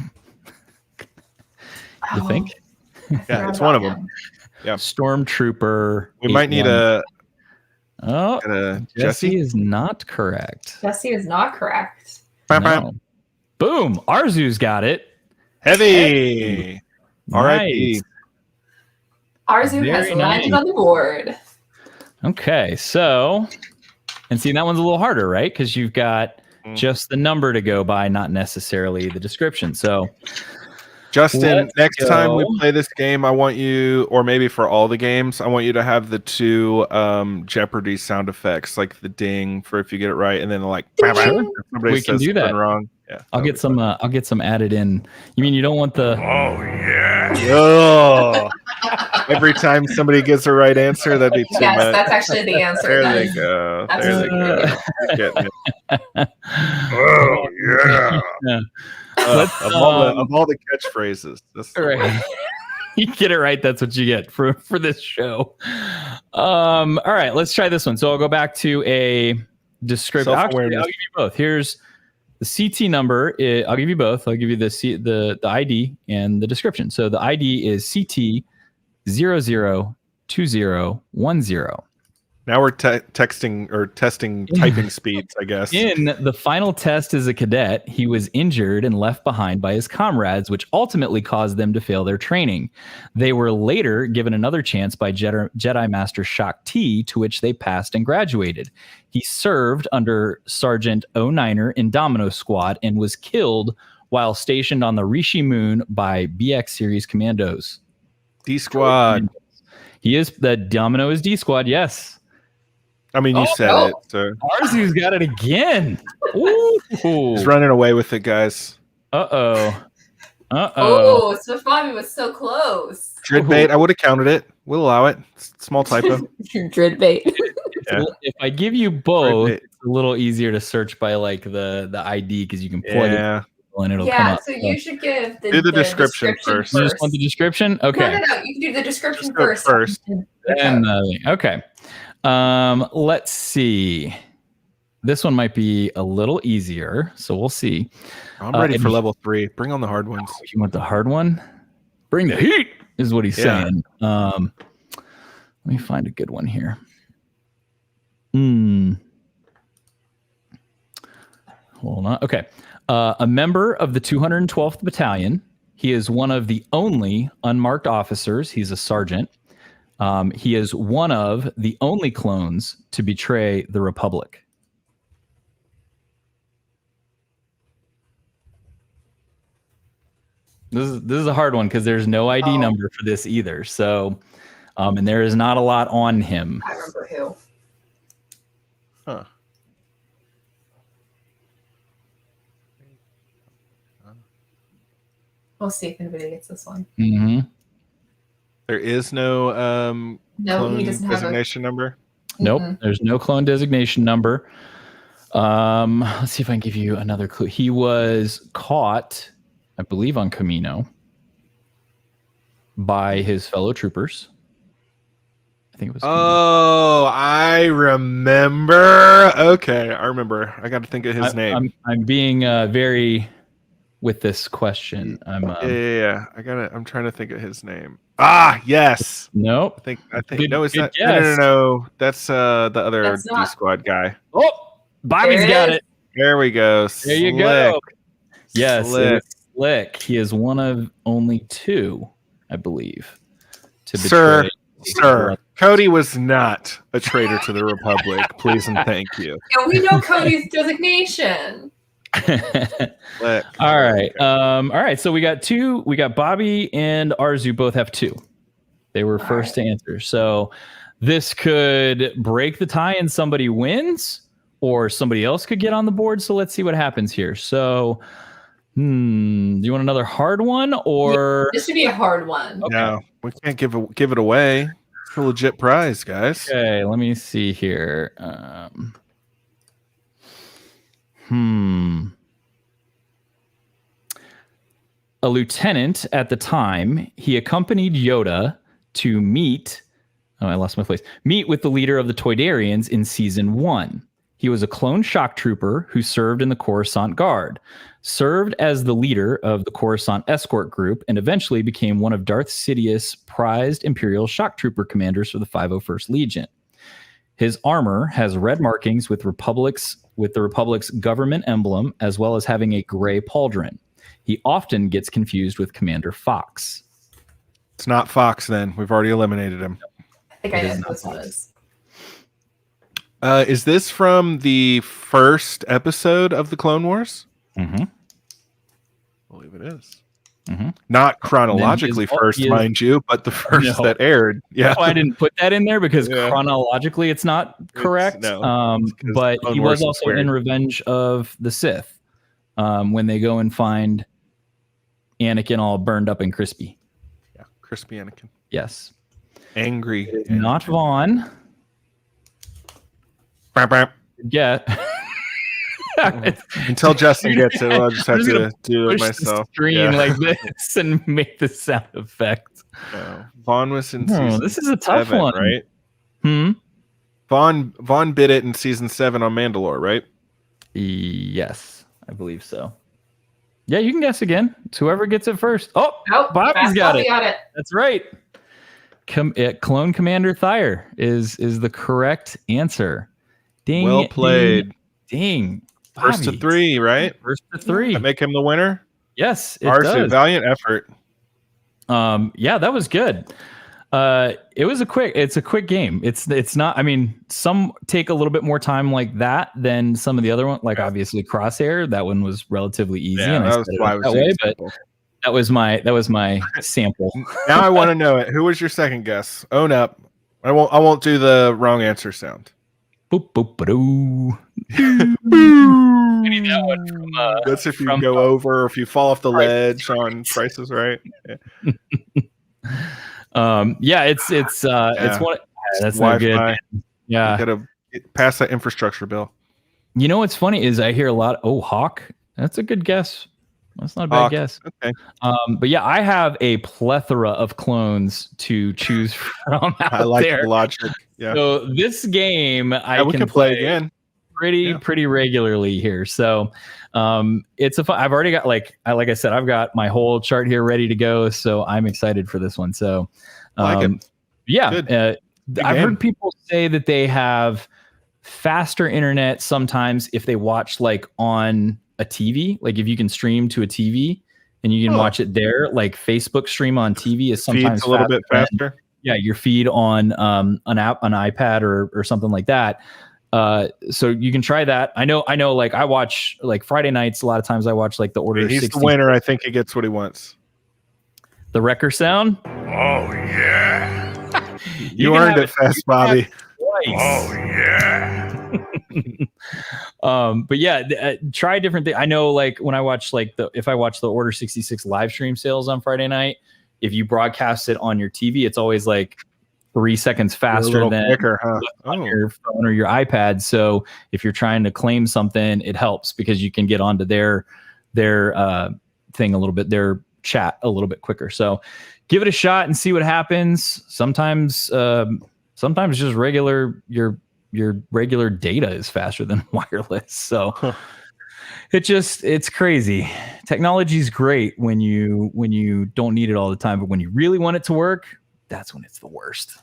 think? Yeah, it's one of them. Yeah. Stormtrooper. We might need a Jesse is not correct. Jesse is not correct. No. Boom. Arzu's got it. Heavy. All right. Nice. Arzu has landed on the board. Okay, so... And see, that one's a little harder, right? Because you've got just the number to go by, not necessarily the description. So, Justin, next time we play this game, I want you, or maybe for all the games, I want you to have the 2 Jeopardy sound effects, like the ding for if you get it right, and then like we can do that. Wrong. Yeah, I'll get some added in. You mean you don't want the? Oh yeah. Oh, every time somebody gets the right answer, that'd be too Yes, much. that's actually the answer. There That they is- go. that's There they go. You're getting it. Oh, yeah. Yeah. Of all the catchphrases, that's the Right. worst. You get it right. That's what you get for this show. All right, let's try this one. So I'll go back to a description. Actually, Self-awareness. I'll give you both. Here's the CT number. I'll give you both. I'll give you the ID and the description. So the ID is CT 002010. Now we're texting or testing typing speeds, I guess. In the final test as a cadet, he was injured and left behind by his comrades, which ultimately caused them to fail their training. They were later given another chance by Jedi Master Shock T, to which they passed and graduated. He served under Sergeant O'Niner in Domino Squad and was killed while stationed on the Rishi Moon by BX Series Commandos. D Squad. He is the Domino is D Squad, yes. I mean, you said it. So Arzu's got it again. Ooh. he's running away with it, guys. Uh-oh. Oh, so Bobby was so close. Dread bait. I would have counted it. We'll allow it. Small typo. Dread bait. Yeah. If I give you both, Right. it's a little easier to search by like the ID because you can plug Yeah. it and it'll come Yeah, up. so you should give Do the description first. You just want the description? Okay. No. You can do the description Just go first. first. And, okay. Let's see. This one might be a little easier, so we'll see. I'm ready and for he- level 3. Bring on the hard ones. You want the hard one? Bring the heat is what he's Yeah. saying. Let me find a good one here. Hold on. Okay. A member of the 212th Battalion. He is one of the only unmarked officers. He's a sergeant. He is one of the only clones to betray the Republic. This is a hard one because there's no ID number for this either. So, and there is not a lot on him. I remember who. Huh. We'll see if anybody gets this one. Mm-hmm. There is no No, clone he doesn't have a. designation number. Nope. Mm-mm. There's no clone designation number. Let's see if I can give you another clue. He was caught, I believe, on Camino by his fellow troopers. I think it was. Camino. Oh, I remember. Okay, I remember. I got to think of his name. I'm being very with this question. Yeah. I'm trying to think of his name. Ah, yes. Nope. I think Good- no, it's good not. guess. No. That's the other That's D not- Squad guy. Oh, Bobby's There it got is. it. There we go. There you go. Yes, Slick. it's Slick. He is one of only two, I believe, to Sir, betray. Sir, Cody was not a traitor to the Republic. Please and thank you. Yeah, we know Cody's designation. Slick. All right. All right. So we got two. We got Bobby and Arzu both have two. They were first to answer. So this could break the tie and somebody wins, or somebody else could get on the board. So let's see what happens here. So, do you want another hard one or? This should be a hard one. No, we can't give it away. It's a legit prize, guys. Okay, let me see here. A lieutenant at the time, he accompanied Yoda to meet. Oh, I lost my place. Meet with the leader of the Toydarians in season 1. He was a clone shock trooper who served in the Coruscant Guard, served as the leader of the Coruscant escort group, and eventually became one of Darth Sidious's prized Imperial shock trooper commanders for the 501st Legion. His armor has red markings with the Republic's government emblem, as well as having a gray pauldron. He often gets confused with Commander Fox. It's not Fox then. We've already eliminated him. I think I It know is who not this one Fox. is. Is this from the first episode of the Clone Wars? Mm-hmm. I believe it is. Mhm. Not chronologically his- first, he is- mind you, but the first No. that aired. Yeah. Oh, I didn't put that in there because Yeah. chronologically it's not correct. no, it's 'cause But Clone he Wars was is also weird. in Revenge of the Sith when they go and find Anakin all burned up and crispy. Crispy Anakin. Yes. Angry. It is not Vaughn. Bam, bam. Yeah. Until Justin gets it, I'll just have I'm just to gonna do it push the myself. screen like this and make the sound effect. Vaughn was in Oh, season this is a tough 7, one. right? Vaughn bit it in season 7 on Mandalore, right? Yes, I believe so. Yeah, you can guess again. It's whoever gets it first. Oh, Nope, Bobby's got it. got it. That's right. Clone Commander Thyre is the correct answer. Ding. Well played. Ding. First to Bobby. 3, right? First to 3. That make him the winner? Yes, it R2, does. valiant effort. Yeah, that was good. It's a quick game. It's not, I mean, some take a little bit more time like that than some of the other ones, like obviously Crosshair. That one was relatively easy. Yeah, and that was why I was saying simple. That was my sample. Now I want to know it. Who was your second guess? Own up. I won't do the wrong answer sound. Boop boop ba-doo. I need that one from, that's if you go over or if you fall off the ledge on Price is Right. Yeah. It's one. That's no good. Yeah, you gotta pass that infrastructure bill. You know what's funny is I hear a lot. Oh, Hawk. That's a good guess. That's not a bad guess. Okay. But yeah, I have a plethora of clones to choose from out I like there. the logic. Yeah. So this game I we can play again pretty regularly here. So it's a fun. I've already got like I said, I've got my whole chart here ready to go. So I'm excited for this one. So like it. Yeah, I've heard people say that they have faster internet sometimes if they watch like on a TV, like if you can stream to a TV and you can watch it there, like Facebook stream on TV is sometimes feeds a little bit faster. Yeah, your feed on an app, an iPad or something like that. So you can try that. I know. Like I watch like Friday nights. A lot of times I watch like the Order. He's 60. the winner. I think he gets what he wants. The Wrecker sound. Oh yeah. You earned it, Fast Bobby. Oh yeah. But yeah, try different things. I know, like when I watch if I watch the Order 66 live stream sales on Friday night, if you broadcast it on your TV, it's always like 3 seconds faster than quicker, huh? on your phone or your iPad. So if you're trying to claim something, it helps because you can get onto their thing a little bit, their chat a little bit quicker. So give it a shot and see what happens. Sometimes just your regular data is faster than wireless. So it's crazy. Technology is great when you don't need it all the time, but when you really want it to work, that's when it's the worst.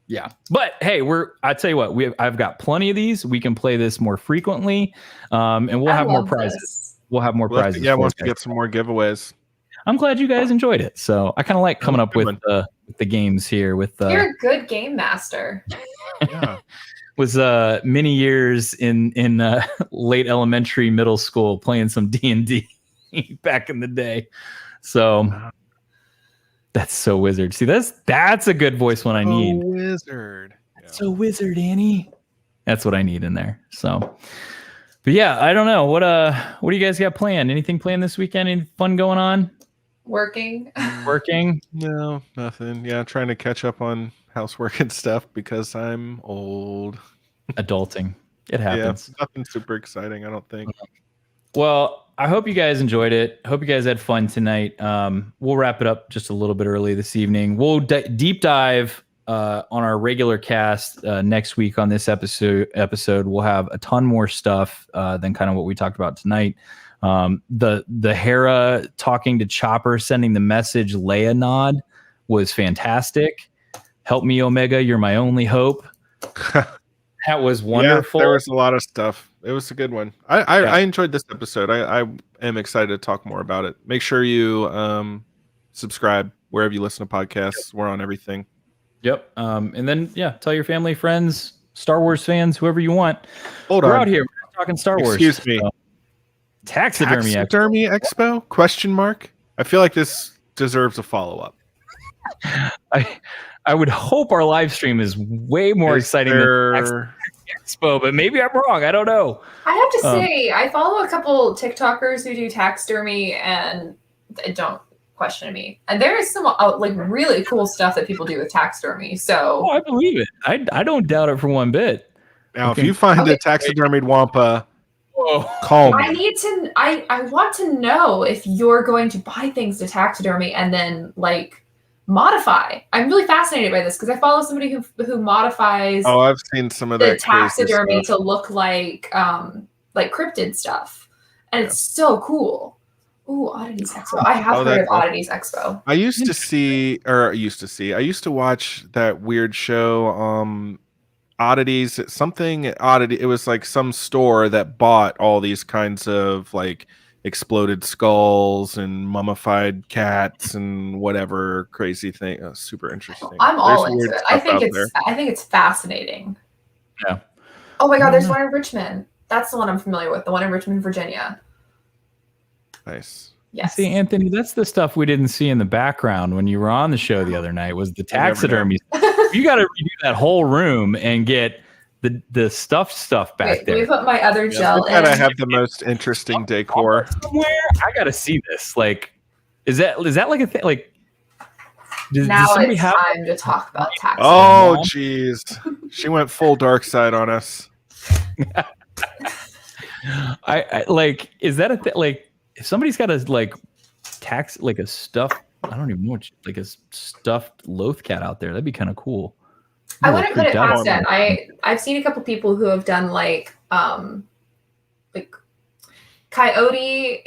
Yeah. But hey, I tell you what, I've got plenty of these. We can play this more frequently. And we'll have more prizes. We'll have more prizes. Yeah, once we get some more giveaways. I'm glad you guys enjoyed it. So I kind of like coming up with the games here. You're a good game master. Yeah. Was many years in late elementary, middle school playing some D&D back in the day. So that's so wizard. See, that's a good voice when I need. Wizard. Yeah. So wizard, Annie. That's what I need in there. So, but yeah, I don't know what do you guys got planned? Anything planned this weekend? Any fun going on? Working. No, nothing. Yeah, trying to catch up on housework and stuff because I'm old. Adulting. It happens. Yeah, nothing super exciting, I don't think. Well, I hope you guys enjoyed it. Hope you guys had fun tonight. We'll wrap it up just a little bit early this evening. We'll deep dive on our regular cast next week on this episode. We'll have a ton more stuff than kind of what we talked about tonight. The Hera talking to Chopper, sending the message Leia nod was fantastic. Help me, Omega. You're my only hope. That was wonderful. Yeah, there was a lot of stuff. It was a good one. I enjoyed this episode. I am excited to talk more about it. Make sure you subscribe wherever you listen to podcasts. We're on everything. Yep. And then tell your family, friends, Star Wars fans, whoever you want. We're out here. We're talking Star Wars. Excuse me. So, Taxidermy Expo? Question mark. I feel like this deserves a follow-up. I would hope our live stream is way more exciting than Taxidermy Expo, but maybe I'm wrong. I don't know. I have to say, I follow a couple TikTokers who do taxidermy, and question to me. And there is some like really cool stuff that people do with taxidermy. So I believe it. I don't doubt it for one bit. Now, if you find a taxidermied wampa, call me. I want to know if you're going to buy things to taxidermy and then like modify. I'm really fascinated by this because I follow somebody who modifies I've seen some of the that taxidermy to look like cryptid stuff. And it's so cool. Ooh, Oddities Expo. I have heard of Oddities Expo. I used to watch that weird show, Oddities, something oddity. It was like some store that bought all these kinds of like exploded skulls and mummified cats and whatever crazy thing. Super interesting. I'm all into it. I think it's fascinating. Yeah. Oh my God, there's one in Richmond. That's the one I'm familiar with. The one in Richmond, Virginia. Nice. Yes. See, Anthony, that's the stuff we didn't see in the background when you were on the show the other night. Was the taxidermy? You got to redo that whole room and get the stuff back there. Let me put my other gel in. Gotta have the most interesting decor. Somewhere, I gotta see this. Like, is that like a thing? Like, now it's time to talk about taxidermy. Oh, jeez, she went full dark side on us. I like. Is that a thing? Like, if somebody's got a like like a stuffed, I don't even know what, like a stuffed loth cat out there, that'd be kind of cool. I wouldn't put it past it. I've seen a couple people who have done like coyote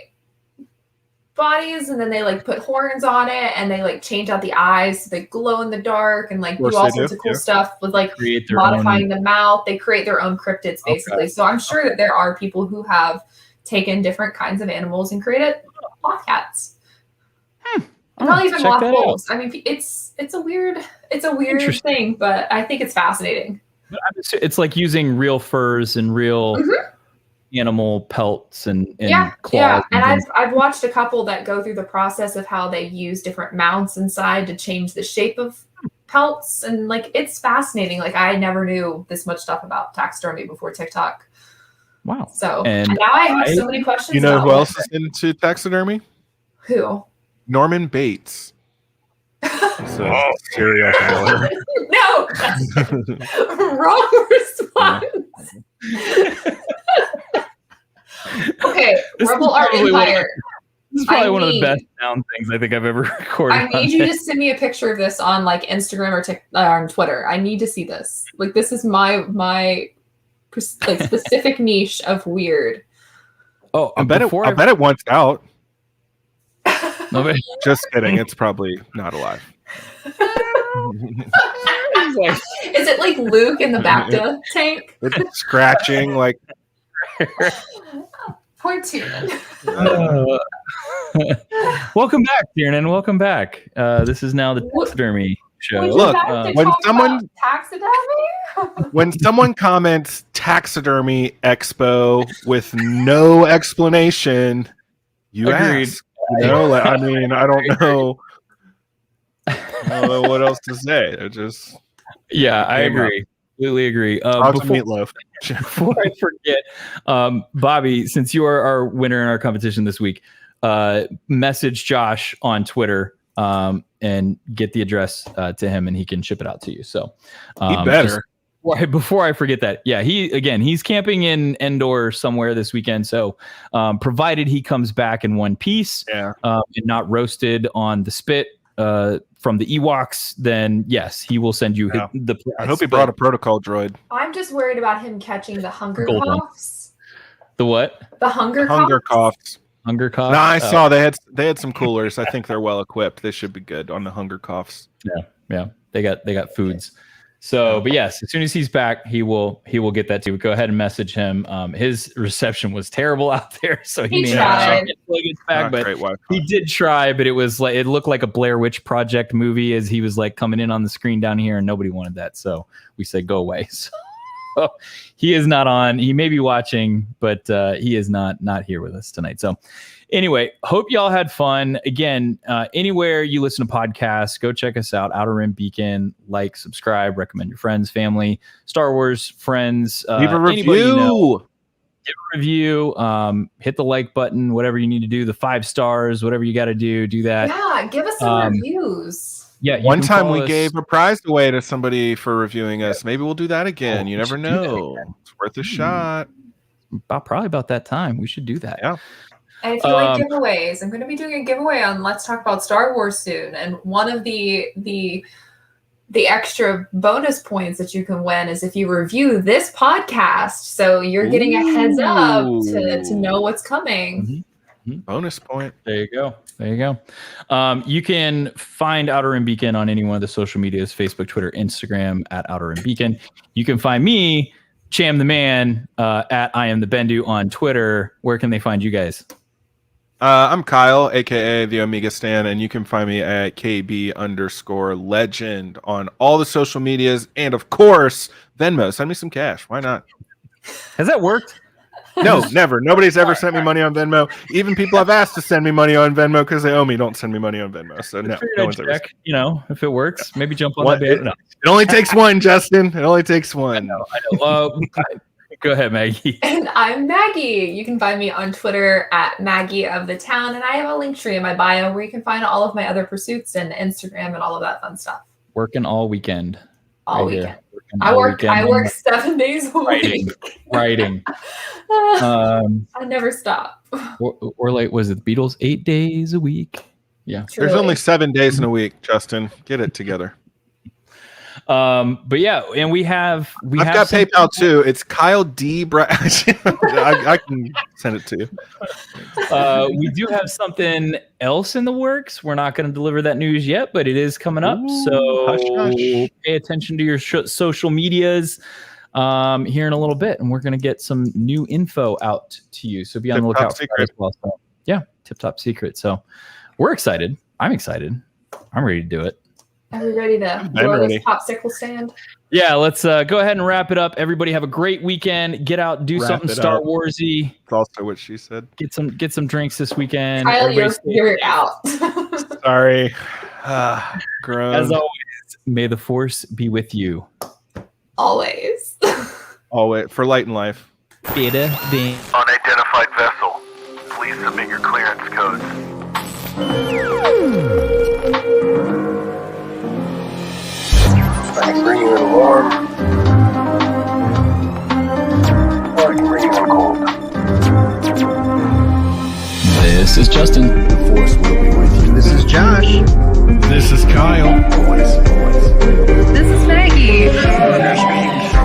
bodies, and then they like put horns on it, and they like change out the eyes so they glow in the dark, and like do all sorts of cool stuff with like modifying the mouth. They create their own cryptids basically. So I'm sure that there are people who have taken different kinds of animals and created cloth cats. Probably even moth wolves. I mean, it's a weird thing, but I think it's fascinating. It's like using real furs and real animal pelts and claws. Yeah, and I've watched a couple that go through the process of how they use different mounts inside to change the shape of pelts, and like it's fascinating. Like I never knew this much stuff about taxidermy before TikTok. Wow. So and now I have so many questions. You know who else is into taxidermy? Who? Norman Bates. So, serial killer. No, that's wrong response. Okay, Rebel Art Empire. This is probably one of the best sound things I think I've ever recorded. I need you to send me a picture of this on like Instagram or on Twitter. I need to see this. Like this is my like specific niche of weird. Oh, I bet it wants out. Just kidding. It's probably not alive. Is it like Luke in the Bacta tank? It's scratching like. Poor Tiernan. Welcome back, Tiernan. Welcome back. This is now the taxidermy show. Look, when someone comments taxidermy expo with no explanation, you ask. You know, like, I mean, I don't know what else to say. It just I agree. Completely agree. Before I forget, Bobby, since you are our winner in our competition this week, message Josh on Twitter and get the address to him, and he can ship it out to you. So he better. Before I forget that, he's camping in Endor somewhere this weekend. So, provided he comes back in one piece, and not roasted on the spit from the Ewoks, then yes, he will send you the. I hope he brought a protocol droid. I'm just worried about him catching the hunger coughs. The what? The hunger coughs. Hunger coughs. No, I saw they had some coolers. I think they're well equipped. They should be good on the hunger coughs. Yeah. They got foods. So, but yes, as soon as he's back, he will get that too. Go ahead and message him. His reception was terrible out there, so he may not get back, but he did try. But it was like it looked like a Blair Witch Project movie as he was like coming in on the screen down here, and nobody wanted that, so we said go away. So he is not on. He may be watching, but he is not here with us tonight. So anyway, hope y'all had fun. Again, anywhere you listen to podcasts, go check us out. Outer Rim Beacon. Like, subscribe, recommend your friends, family, Star Wars friends. Leave a review. a review, hit the like button, whatever you need to do, the 5 stars, whatever you got to do that. Yeah, give us some reviews. Yeah, you One can time follow we us- gave a prize away to somebody for reviewing us. Maybe we'll do that again. You we never should do that know. It's worth a shot. probably about that time. We should do that. Yeah. And if you like giveaways, I'm going to be doing a giveaway on Let's Talk About Star Wars soon. And one of the extra bonus points that you can win is if you review this podcast. So you're getting a heads up to know what's coming. Bonus point. There you go. You can find Outer Rim Beacon on any one of the social medias, Facebook, Twitter, Instagram at Outer Rim Beacon. You can find me, Cham the Man, at I Am the Bendu on Twitter. Where can they find you guys? I'm Kyle, aka the Omega Stan, and you can find me at KB_legend on all the social medias, and of course Venmo. Send me some cash. Why not? Has that worked? No, never. Nobody's ever sent me money on Venmo. Even people I've asked to send me money on Venmo because they owe me don't send me money on Venmo. So no one's ever. Check, if it works, maybe jump on What? that bit. No. It only takes one, Justin. It only takes one. I know. Go ahead, Maggie. And I'm Maggie. You can find me on Twitter at Maggie of the Town. And I have a link tree in my bio where you can find all of my other pursuits and Instagram and all of that fun stuff. Working all weekend. All Right weekend. here. I work 7 days a week. Writing. I never stop. Or like, was it the Beatles? 8 days a week. Yeah. Truly. There's only 7 days in a week, Justin. Get it together. But yeah, and I've got PayPal too. It's Kyle D. I can send it to you. We do have something else in the works. We're not going to deliver that news yet, but it is coming up. So hush, hush. pay attention to your social medias here in a little bit, and we're going to get some new info out to you. So be on the lookout for that as well. So, yeah, tip top secret. So we're excited. I'm excited. I'm ready to do it. Are we ready to throw this popsicle stand? Yeah, let's go ahead and wrap it up. Everybody have a great weekend. Get out, do something Star Warsy. That's also what she said. Get some drinks this weekend. Kyle, you're out. Sorry. Grown. As always, may the force be with you. Always. Always. For light and life. Beta being Unidentified vessel. Please submit your clearance codes. I can bring you in warm, or I can bring you in cold. This is Justin. The force will be with you. This is Josh. This is Kyle. Always, always. This is Maggie.